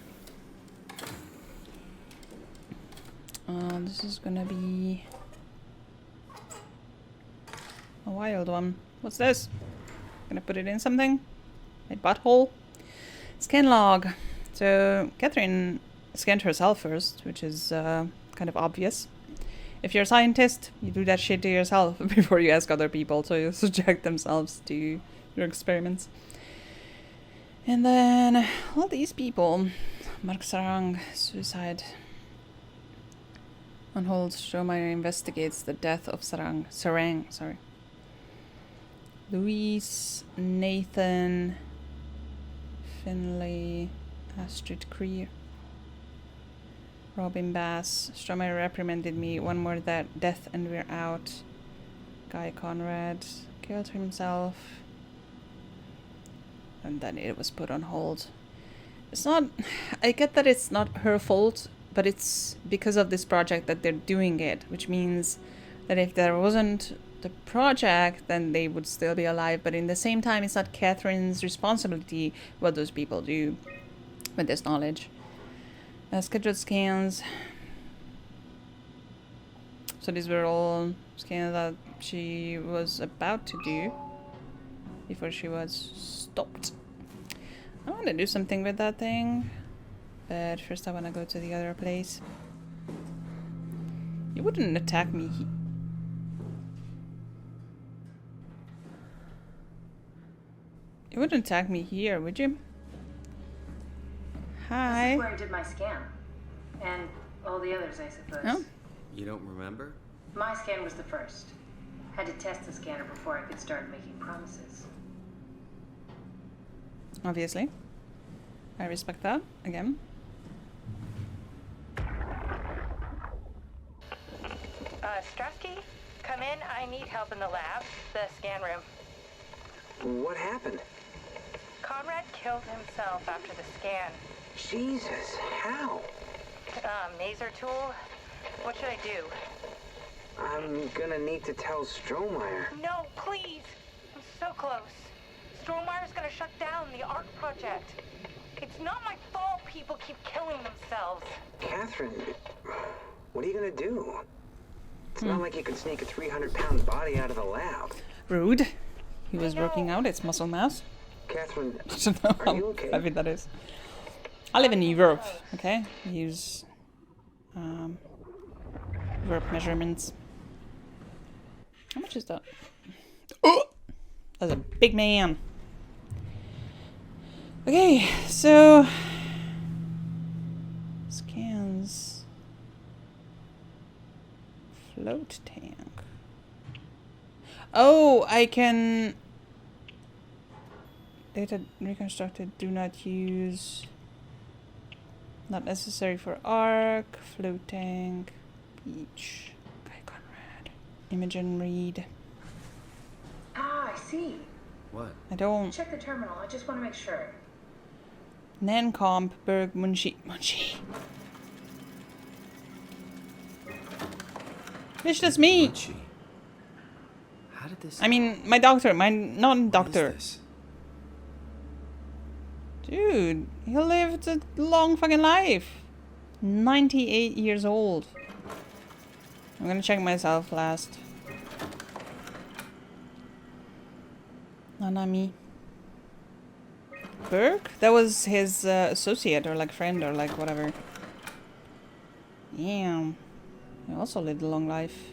This is gonna be a wild one. What's this? Gonna put it in something? My butthole? Scan log. So Catherine scanned herself first, which is kind of obvious. If you're a scientist, you do that shit to yourself before you ask other people to subject themselves to your experiments. And then all these people, Mark Sarang, suicide. On hold, Soma investigates the death of Sarang, sorry. Louise, Nathan, Finlay, Astrid Creer, Robin Bass. Stromae reprimanded me. One more death and we're out. Guy Conrad killed himself. And then it was put on hold. It's not... I get that it's not her fault, but it's because of this project that they're doing it, which means that if there wasn't the project, then they would still be alive. But in the same time, it's not Catherine's responsibility what those people do with this knowledge. Scheduled scans. So these were all scans that she was about to do before she was stopped. I want to do something with that thing, but first I want to go to the other place. You wouldn't attack me. You wouldn't attack me here, would you? Hi. This is where I did my scan. And all the others, I suppose. Oh. You don't remember? My scan was the first. Had to test the scanner before I could start making promises. Obviously. I respect that, again. Strasky, come in. I need help in the lab, the scan room. What happened? Conrad killed himself after the scan. Jesus, how? Maser tool? What should I do? I'm gonna need to tell Strohmeyer. No, please! I'm so close. Strohmeyer's gonna shut down the ARC project. It's not my fault people keep killing themselves. Catherine, what are you gonna do? It's not like you can sneak a 300-pound body out of the lab. Rude. He was working out its muscle mass. Catherine, I don't know are you okay? how heavy that is. I live in Europe, okay? I use Europe measurements. How much is that? Oh! That's a big man. Okay, so scans. Float tank. Oh, I can data reconstructed. Do not use. Not necessary for ARC. Float tank. Beach. Okay, Conrad. Imogen Reed. Ah, I see. What? I don't. Check the terminal. I just want to make sure. Nancomp, Berg, Munshi. Bitch, that's me. Munshi. How did this? I mean, my doctor, my non-doctor. Dude, he lived a long fucking life. 98 years old. I'm gonna check myself last. Nanami. Burke? That was his associate or like friend or like whatever. Damn. He also lived a long life.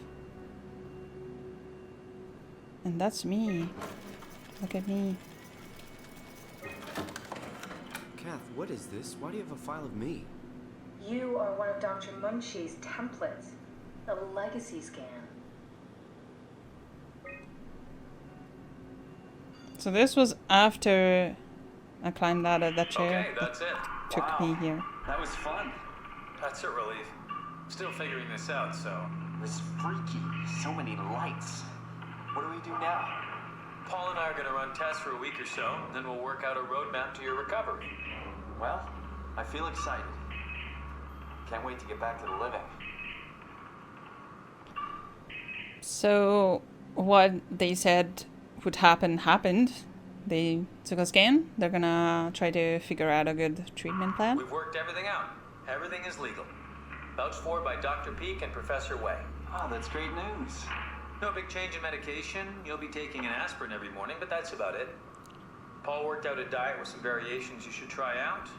And that's me. Look at me. Kath, what is this? Why do you have a file of me? You are one of Dr. Munshi's templates. A legacy scan. So this was after I climbed out of that chair. Okay, that's it. Took Wow. me here. That was fun. That's a relief. Still figuring this out, so. This freaky. So many lights. What do we do now? Paul and I are going to run tests for a week or so, then we'll work out a roadmap to your recovery. Well, I feel excited. Can't wait to get back to the living. So what they said would happen happened. They took a scan. They're gonna try to figure out a good treatment plan. We've worked everything out. Everything is legal. Vouched for by Dr. Peak and Professor Way. Oh, that's great news. No big change in medication. You'll be taking an aspirin every morning, but that's about it. Paul worked out a diet with some variations you should try out.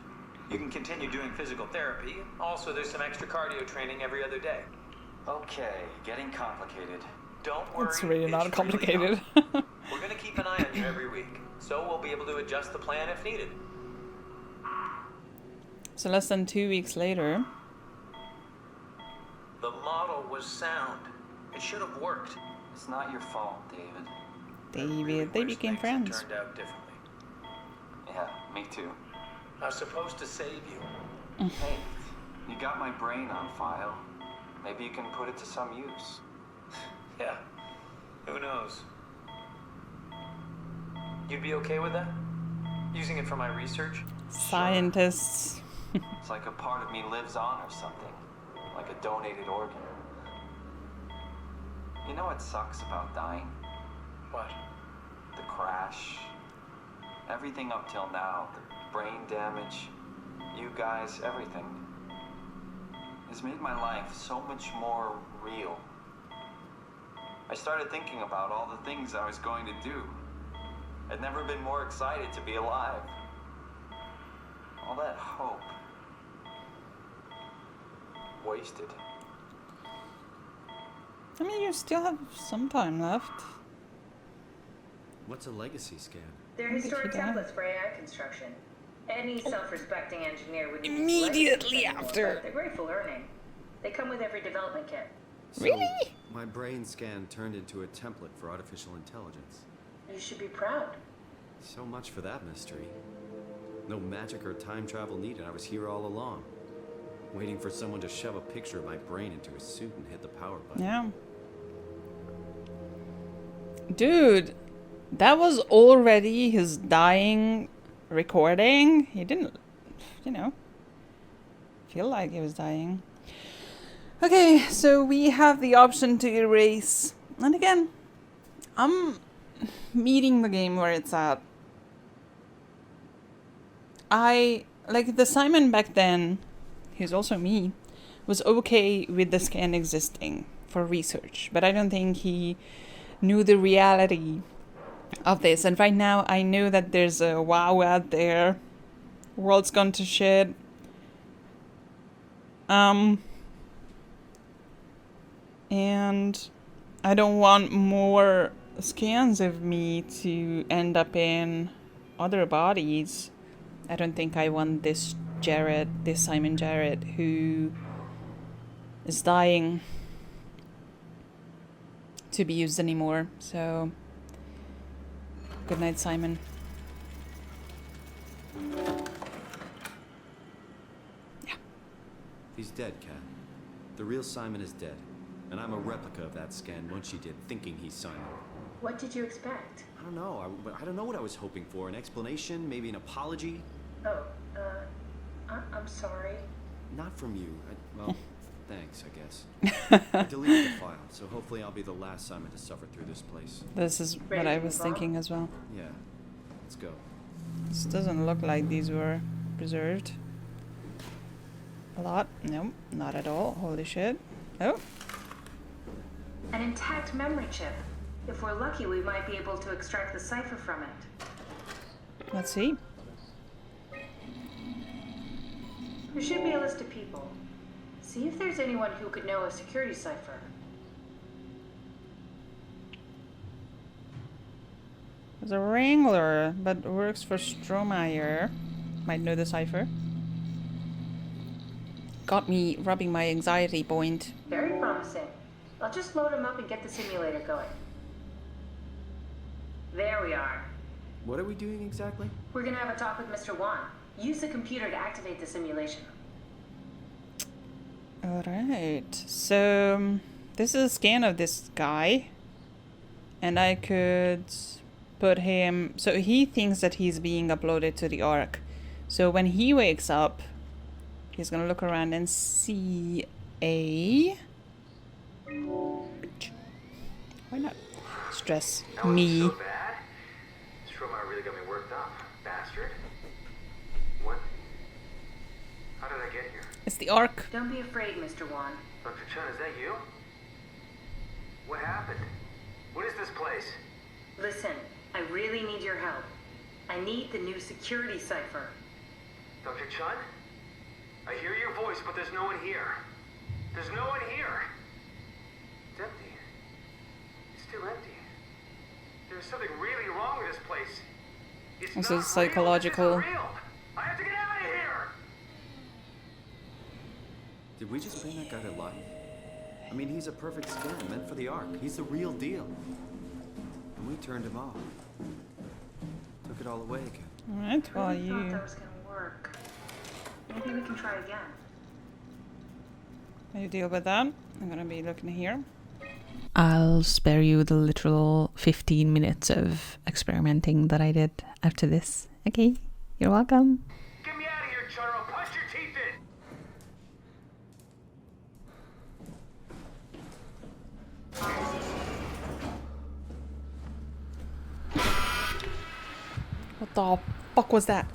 You can continue doing physical therapy. Also, there's some extra cardio training every other day. Okay, getting complicated. Don't worry. It's really not complicated. We're going to keep an eye on you every week, so we'll be able to adjust the plan if needed. So less than 2 weeks later. The model was sound. It should have worked. It's not your fault, David. They became friends. Turned out differently. Yeah, me too. I was supposed to save you. Hey, you got my brain on file. Maybe you can put it to some use. Yeah, who knows? You'd be okay with that? Using it for my research? Scientists. It's like a part of me lives on or something. Like a donated organ. You know what sucks about dying? What? The crash. Everything up till now. The brain damage. You guys, everything. Has made my life so much more real. I started thinking about all the things I was going to do. I'd never been more excited to be alive. All that hope. Wasted. I mean, you still have some time left. What's a legacy scan? They're historic templates for AI construction. Any self-respecting engineer would need Immediately to anymore, after. but they're great for learning. They come with every development kit. So, really? My brain scan turned into a template for artificial intelligence. You should be proud. So much for that mystery. No magic or time travel needed. I was here all along. Waiting for someone to shove a picture of my brain into a suit and hit the power button. Yeah. Dude, that was already his dying recording. He didn't, you know, feel like he was dying. Okay, so we have the option to erase. And again, I'm meeting the game where it's at. Like the Simon back then, who's also me, was okay with the scan existing for research. But I don't think he knew the reality of this. And right now, I know that there's a WoW out there. World's gone to shit. And I don't want more scans of me to end up in other bodies. I don't think I want this Simon Jarrett, who is dying, to be used anymore. So, good night, Simon. Yeah. He's dead, Kat. The real Simon is dead. And I'm a replica of that scan Munchie did, thinking he's Simon. What did you expect? I don't know. I don't know what I was hoping for. An explanation? Maybe an apology? Oh, I'm sorry. Not from you. Well, thanks, I guess. I deleted the file, so hopefully I'll be the last Simon to suffer through this place. This is what I was thinking as well. Yeah. Let's go. This doesn't look like these were preserved. A lot? No, not at all. Holy shit. Oh. An intact memory chip. If we're lucky, we might be able to extract the cipher from it. Let's see. There should be a list of people. See if there's anyone who could know a security cipher. There's a Wrangler, but works for Strohmeyer. Might know the cipher. Got me rubbing my anxiety point. Very promising. I'll just load him up and get the simulator going. There we are. What are we doing exactly? We're gonna have a talk with Mr. Wan. Use the computer to activate the simulation. Alright, so this is a scan of this guy. And I could put him... So he thinks that he's being uploaded to the Ark. So when he wakes up, he's gonna look around and see a... Why not stress me? So bad? Strohmeyer really got me worked up, bastard. What? How did I get here? It's the Ark. Don't be afraid, Mr. Wan. Dr. Chun, is that you? What happened? What is this place? Listen, I really need your help. I need the new security cipher. Dr. Chun? I hear your voice, but there's no one here. There's no one here. It's empty. It's still empty. There's something really wrong with this place. It's This not is psychological. real. It's not real. I have to get out of here. Did we just bring that guy to life? I mean, he's a perfect scan, meant for the Ark. He's the real deal. And we turned him off. Took it all away again. Alright, well I really thought you... that was gonna work. Maybe we can try again. How you deal with that? I'm gonna be looking here. I'll spare you the literal 15 minutes of experimenting that I did after this. Okay, you're welcome. Get me out of here, Chun, or I'll punch your teeth in. What the fuck was that?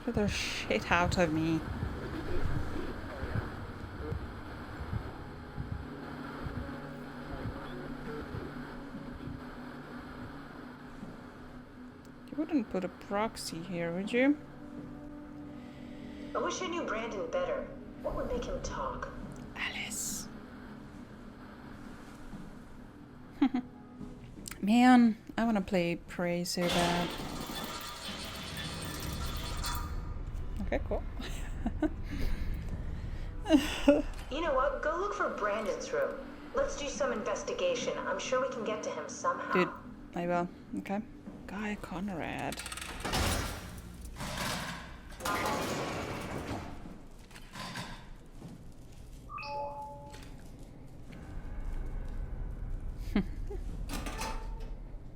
Get the shit out of me. wouldn't put a proxy here, would you? I wish I knew Brandon better. What would make him talk? Alice. Man, I want to play Prey so bad. Okay, cool. You know what? Go look for Brandon's room. Let's do some investigation. I'm sure we can get to him somehow. Dude, I will. Okay. Guy Conrad.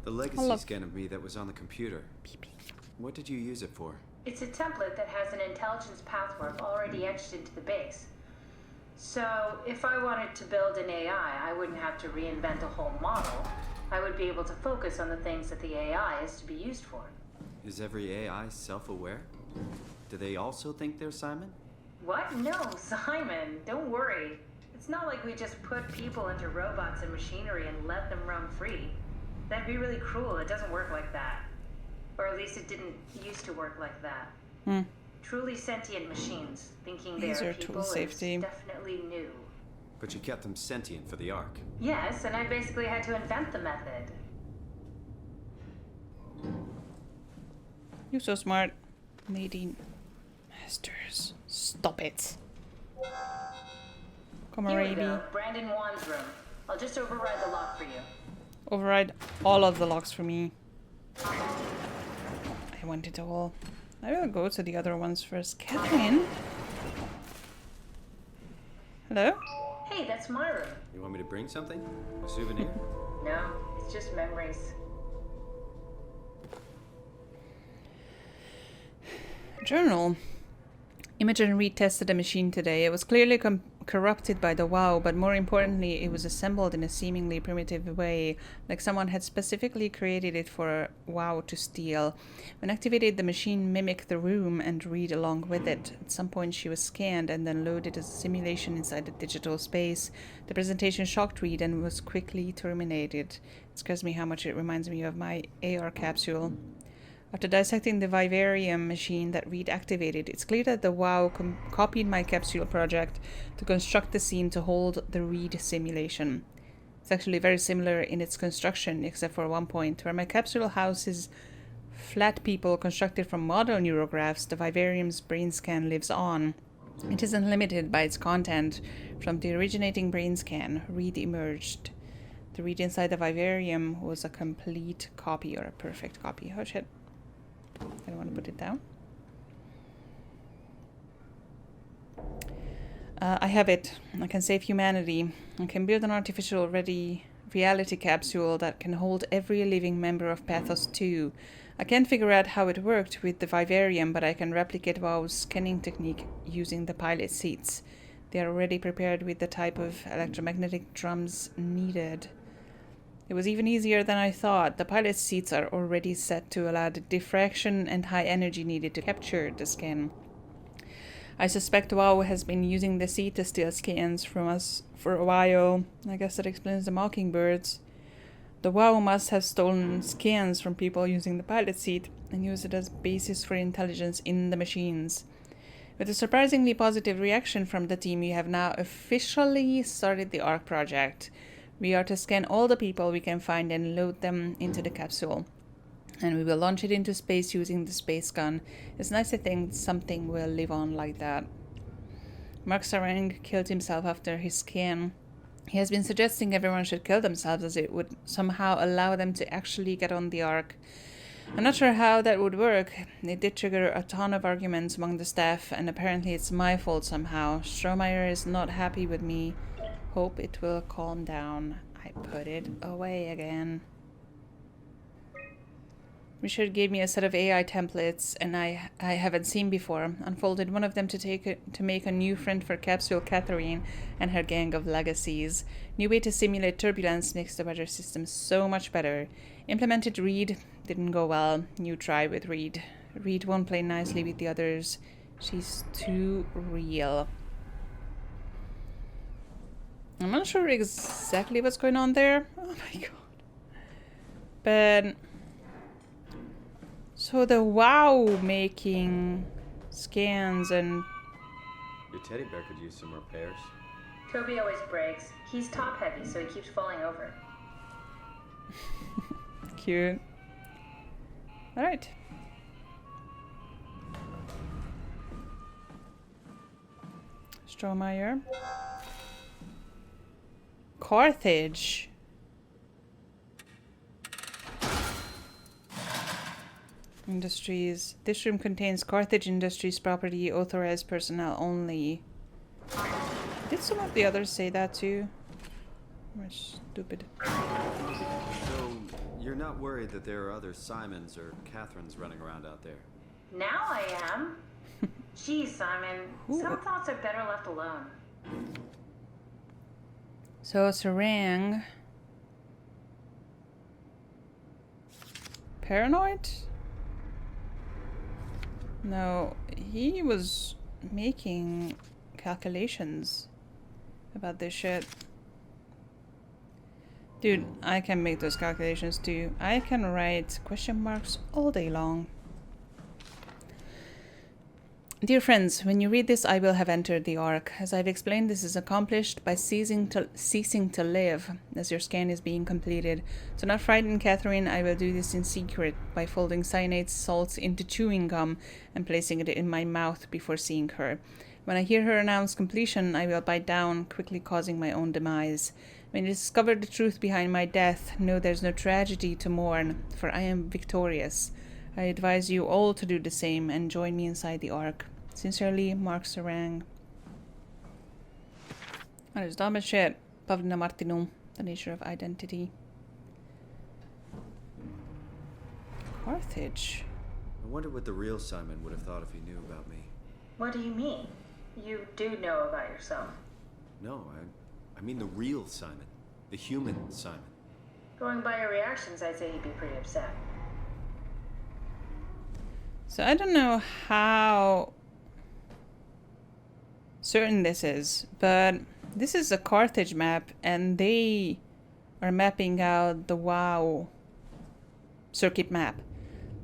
The legacy scan of me that was on the computer. What did you use it for? It's a template that has an intelligence pathwork already etched into the base. So, if I wanted to build an AI, I wouldn't have to reinvent a whole model. I would be able to focus on the things that the AI is to be used for. Is every AI self-aware? Do they also think they're Simon? What? No, Simon, don't worry. It's not like we just put people into robots and machinery and let them roam free. That'd be really cruel. It doesn't work like that. Or at least it didn't used to work like that. Truly sentient machines, thinking they're people is definitely new. But you kept them sentient for the Ark. Yes, and I basically had to invent the method. You're so smart. Nadine Masters. Stop it. Come on, Here we baby. go. Brandon Wan's room. I'll just override the lock for you. Override all of the locks for me. I want it all. I will go to the other ones first. Catherine? Hello? Hey, that's my room. You want me to bring something? A souvenir? No, it's just memories. Journal. Imogen retested the machine today. It was clearly corrupted by the WoW, but more importantly, it was assembled in a seemingly primitive way, like someone had specifically created it for WoW to steal. When activated, the machine mimicked the room and read along with it. At some point, she was scanned and then loaded as a simulation inside the digital space. The presentation shocked Reed and was quickly terminated. It scares me how much it reminds me of my AR capsule. After dissecting the vivarium machine that Reed activated, it's clear that the WoW copied my capsule project to construct the scene to hold the Reed simulation. It's actually very similar in its construction, except for one point. Where my capsule houses flat people constructed from model neurographs, the vivarium's brain scan lives on. It isn't limited by its content. From the originating brain scan, Reed emerged. The Reed inside the vivarium was a complete copy, or a perfect copy. Oh shit. I don't want to put it down. I have it. I can save humanity. I can build an artificial reality capsule that can hold every living member of Pathos 2. I can't figure out how it worked with the vivarium, but I can replicate WoW's scanning technique using the pilot seats. They are already prepared with the type of electromagnetic drums needed. It was even easier than I thought. The pilot seats are already set to allow the diffraction and high energy needed to capture the scan. I suspect WoW has been using the seat to steal scans from us for a while. I guess that explains the mockingbirds. The WoW must have stolen scans from people using the pilot seat and used it as basis for intelligence in the machines. With a surprisingly positive reaction from the team, we have now officially started the ARC project. We are to scan all the people we can find and load them into the capsule. And we will launch it into space using the space gun. It's nice to think something will live on like that. Mark Sarang killed himself after his scan. He has been suggesting everyone should kill themselves as it would somehow allow them to actually get on the Ark. I'm not sure how that would work. It did trigger a ton of arguments among the staff, and apparently it's my fault somehow. Strohmeyer is not happy with me. Hope it will calm down. I put it away again. Richard gave me a set of AI templates, and I haven't seen before. Unfolded one of them to make a new friend for Capsule Catherine and her gang of legacies. New way to simulate turbulence makes the weather system so much better. Implemented Reed, didn't go well. New try with Reed. Reed won't play nicely with the others. She's too real. I'm not sure exactly what's going on there. Oh my god. But So the WoW making scans and... Your teddy bear could use some repairs. Toby always breaks. He's top heavy, so he keeps falling over. Cute. Alright. Strohmeyer. Carthage. Industries. This room contains Carthage Industries property, authorized personnel only. Did some of the others say that too? We're stupid. So, you're not worried that there are other Simons or Catherines running around out there? Now I am. Geez, Simon. Some thoughts are better left alone. So, Sarang. Paranoid? No, he was making calculations about this shit. Dude, I can make those calculations too. I can write question marks all day long. Dear friends, when you read this, I will have entered the Ark. As I've explained, this is accomplished by ceasing to live as your scan is being completed. So not frightened, Catherine, I will do this in secret by folding cyanate salts into chewing gum and placing it in my mouth before seeing her. When I hear her announce completion, I will bite down, quickly causing my own demise. When you discover the truth behind my death, know there's no tragedy to mourn, for I am victorious. I advise you all to do the same and join me inside the Ark. Sincerely, Mark Sarang. That is dumb as shit. Pavna Martinu, the nature of identity. Carthage. I wonder what the real Simon would have thought if he knew about me. What do you mean? You do know about yourself. No, I mean the real Simon. The human Simon. Going by your reactions, I'd say he'd be pretty upset. So I don't know how certain this is, but this is a Carthage map and they are mapping out the WoW circuit map.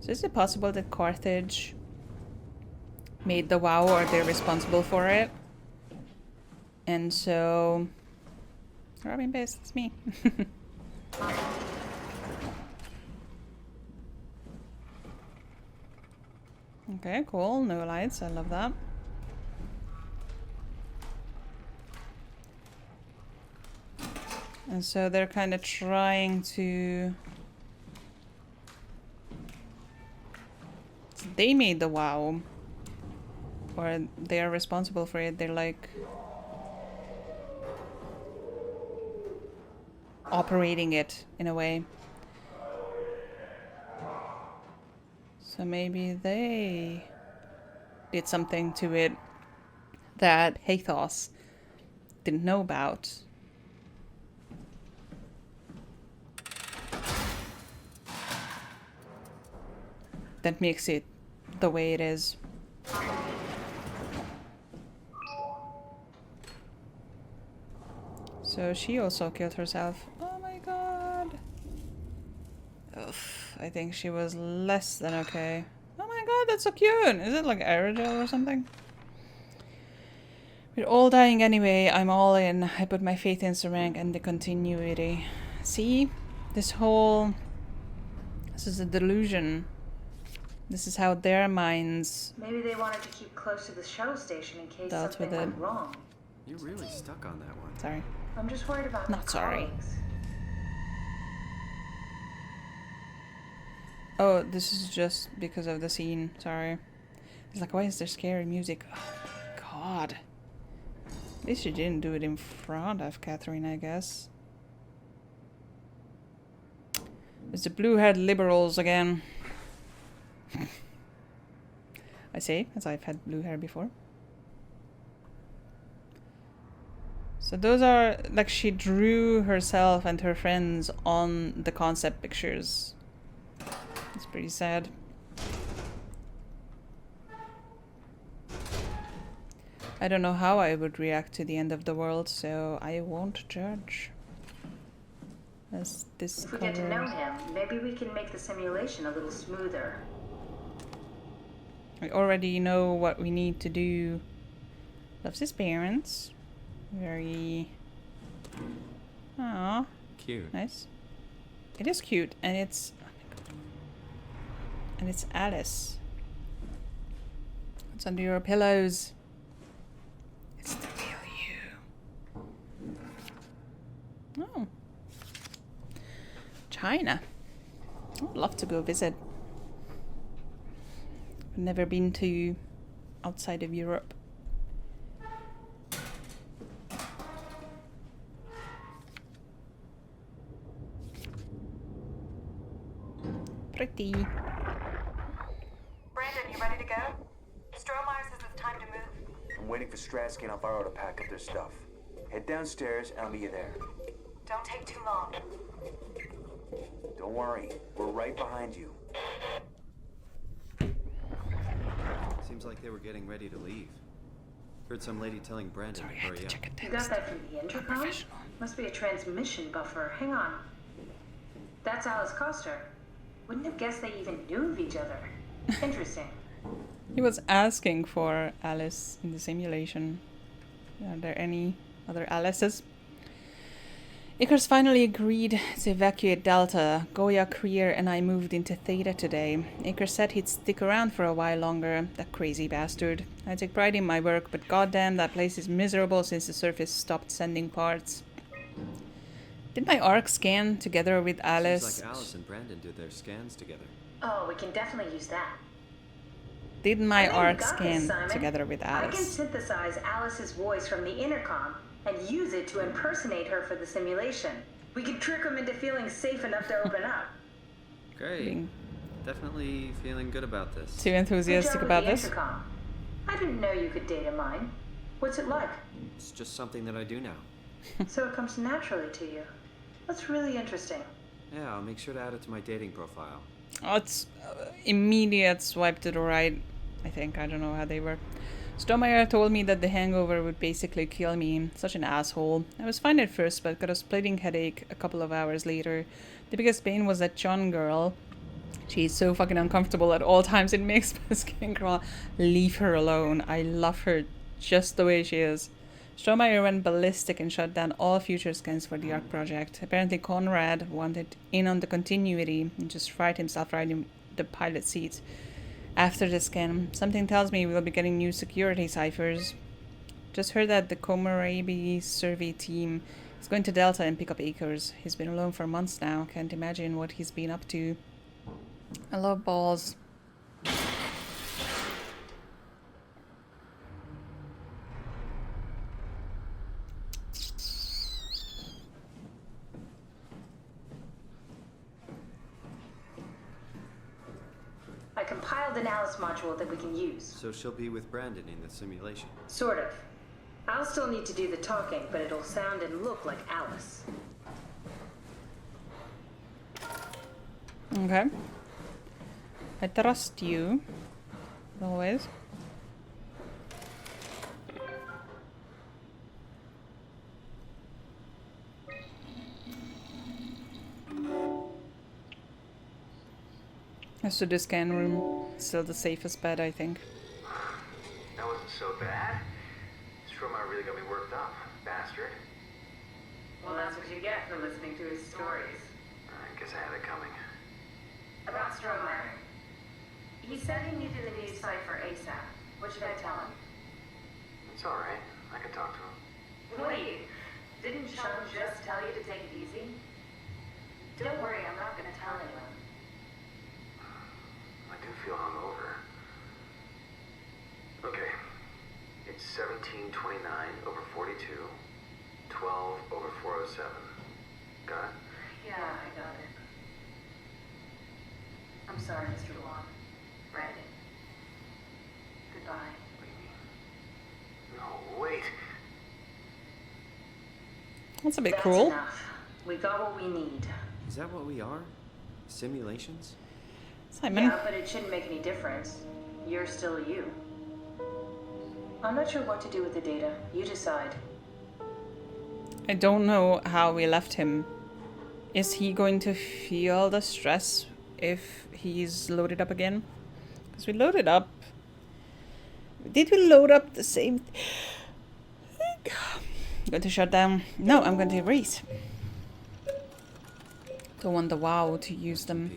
So is it possible that Carthage made the WoW or they're responsible for it? And so... Robin Base, it's me. Okay, cool. No lights. I love that. And so they're kind of trying to... They made the WoW. Or they are responsible for it. They're like... operating it in a way. So maybe they did something to it that Hathos didn't know about. That makes it the way it is. So she also killed herself. Oh my god. Ugh, I think she was less than okay. Oh my god, that's so cute. Is it like aerogel or something? We're all dying anyway. I'm all in. I put my faith in Sarang and the continuity. See? This is a delusion. This is how their minds... Maybe they wanted to keep close to the shuttle station in case dealt something with it. went wrong. You're really stuck on that one. Sorry. I'm just worried about Not my sorry. colleagues. Oh, this is just because of the scene. Sorry. It's like, why is there scary music? Oh my god. At least you didn't do it in front of Catherine, I guess. It's the blue-haired liberals again. I say, as I've had blue hair before. So those are, like, she drew herself and her friends on the concept pictures. It's pretty sad. I don't know how I would react to the end of the world, so I won't judge. As this If we get to know him, maybe we can make the simulation a little smoother. We already know what we need to do. Loves his parents. Very... Aww. Cute. Nice. It is cute, and it's... And it's Alice. What's under your pillows? It's the real you. Oh. China. I'd love to go visit. I've never been to outside of Europe. Pretty. Brandon, you ready to go? Strohmeyer says it's time to move. I'm waiting for Stratsky and Alvaro to pack up their stuff. Head downstairs and I'll meet you there. Don't take too long. Don't worry, we're right behind you. Seems like they were getting ready to leave. Heard some lady telling Brandon to hurry up. You got that from the intercom? Must be a transmission buffer. Hang on. That's Alice Coster. Wouldn't have guessed they even knew of each other. Interesting. He was asking for Alice in the simulation. Are there any other Alices? Icarus finally agreed to evacuate Delta. Goya, Krier, and I moved into Theta today. Icarus said he'd stick around for a while longer. That crazy bastard. I take pride in my work, but goddamn, that place is miserable since the surface stopped sending parts. Did my arc scan together with Alice? Seems like Alice and Brandon did their scans together. Oh, we can definitely use that. Did my arc got scan this, Simon. together with I can Alice? synthesize Alice's voice from the intercom and use it to impersonate her for the simulation. We could trick them into feeling safe enough to open up. Great. Definitely feeling good about this. Too enthusiastic Good job about with the this? intercom. I didn't know you could data mine. What's it like? It's just something that I do now. So it comes naturally to you. That's really interesting. Yeah, I'll make sure to add it to my dating profile. Oh, it's immediate swipe to the right, I think. I don't know how they work. Strohmeyer told me that the hangover would basically kill me. Such an asshole. I was fine at first, but got a splitting headache a couple of hours later. The biggest pain was that Chun girl. She's so fucking uncomfortable at all times. It makes my skin crawl. Leave her alone. I love her just the way she is. Strohmeyer went ballistic and shut down all future scans for the ARC project. Apparently Conrad wanted in on the continuity and just fried himself right in the pilot seat. After the scan, something tells me we'll be getting new security ciphers. Just heard that the Komorebi survey team is going to Delta and pick up Akers. He's been alone for months now. Can't imagine what he's been up to. I love balls. I compiled an Alice module that we can use. So she'll be with Brandon in the simulation. Sort of. I'll still need to do the talking, but it'll sound and look like Alice. Okay. I trust you. Always. As to the scan room, still the safest bet, I think. That wasn't so bad. Strohmeyer really got me worked up, bastard. Well, that's what you get for listening to his stories. I guess I had it coming. About Strohmeyer. He said he needed a new cipher ASAP. What should I tell him? It's alright. I can talk to him. Wait, didn't Sean just tell you to take it easy? Don't worry, I'm not gonna tell anyone. I do feel hungover. Okay. It's 1729 over 42, 12 over 407. Got it? Yeah, I got it. I'm sorry, Mr. Wong. Brandon. Goodbye. No, wait. That's a bit That's cruel. enough. We got what we need. Is that what we are? Simulations? Simon. Yeah, but it shouldn't make any difference. You're still you. I'm not sure what to do with the data. You decide. I don't know how we left him. Is he going to feel the stress if he's loaded up again? Because we loaded up Did we load up the same thing? I'm going to shut down. No, I'm going to erase. Don't want the WoW to use them.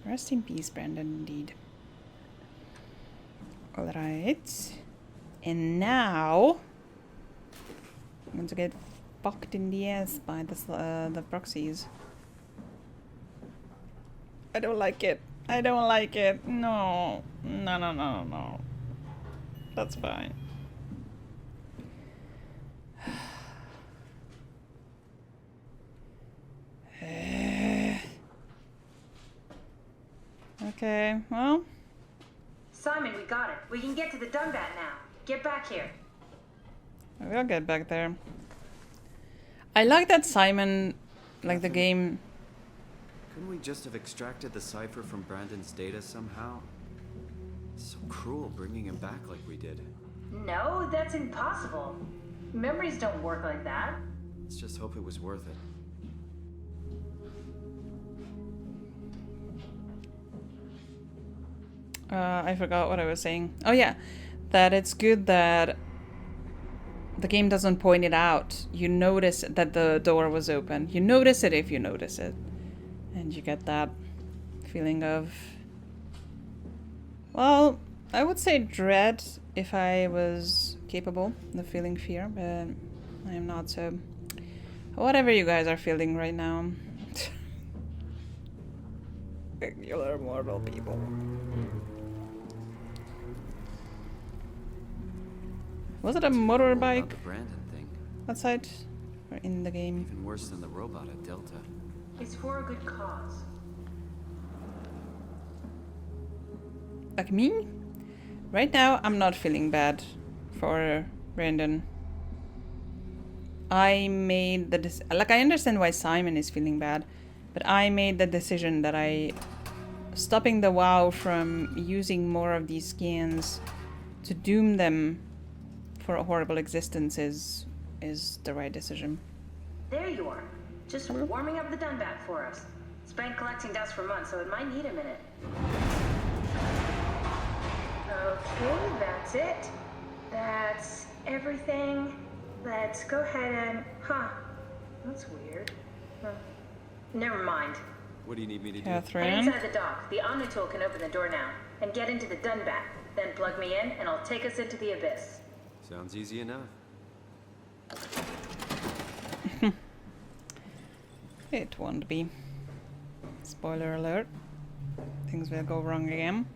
Rest in peace, Brandon, indeed. Alright. And now I'm going to get fucked in the ass by the proxies. I don't like it. I don't like it. No. No, no, no, no. That's fine. Okay, well. Simon, we got it. We can get to the DUNBAT now. Get back here. We'll get back there. I like that Simon, like the game. Couldn't we just have extracted the cipher from Brandon's data somehow? It's so cruel bringing him back like we did. No, that's impossible. Memories don't work like that. Let's just hope it was worth it. I forgot what I was saying. Oh yeah, that it's good that the game doesn't point it out. You notice that the door was open. You notice it if you notice it. And you get that feeling of... Well, I would say dread if I was capable of feeling fear, but I am not, so... Whatever you guys are feeling right now. Regular mortal people. Was it a motorbike the Brandon thing. outside or in the game? Even worse than the robot at Delta. It's for a good cause. Like me? Right now, I'm not feeling bad for Brandon. I made the I understand why Simon is feeling bad, but I made the decision that stopping the WoW from using more of these scans to doom them for a horrible existence is the right decision. There you are. Just warming up the DUNBAT for us. It's been collecting dust for months, so it might need a minute. Okay, that's it. That's everything. Let's go ahead and... Huh. That's weird. Huh. Never mind. What do you need me to do? Catherine? Head inside the dock. The Omnitool can open the door now. And get into the DUNBAT. Then plug me in, and I'll take us into the abyss. Sounds easy enough. It won't be. Spoiler alert. Things will go wrong again.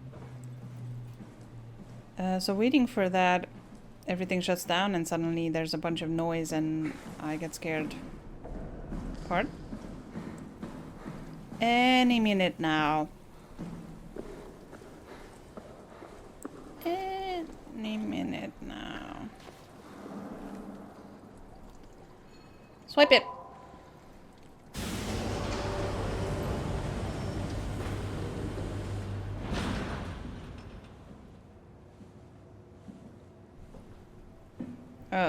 So waiting for that, everything shuts down and suddenly there's a bunch of noise and I get scared. Part? Any minute now. Any minute now. Swipe it.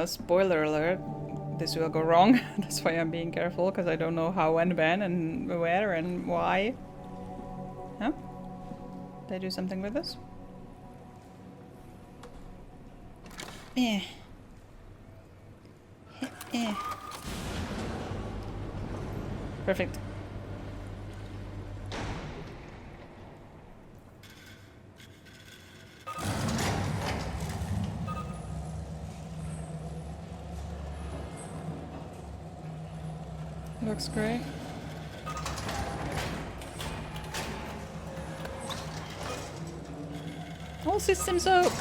Spoiler alert. This will go wrong. That's why I'm being careful, because I don't know how and when and where and why. Huh? Did I do something with this? Eh. Eh. Perfect. Looks great. All systems up.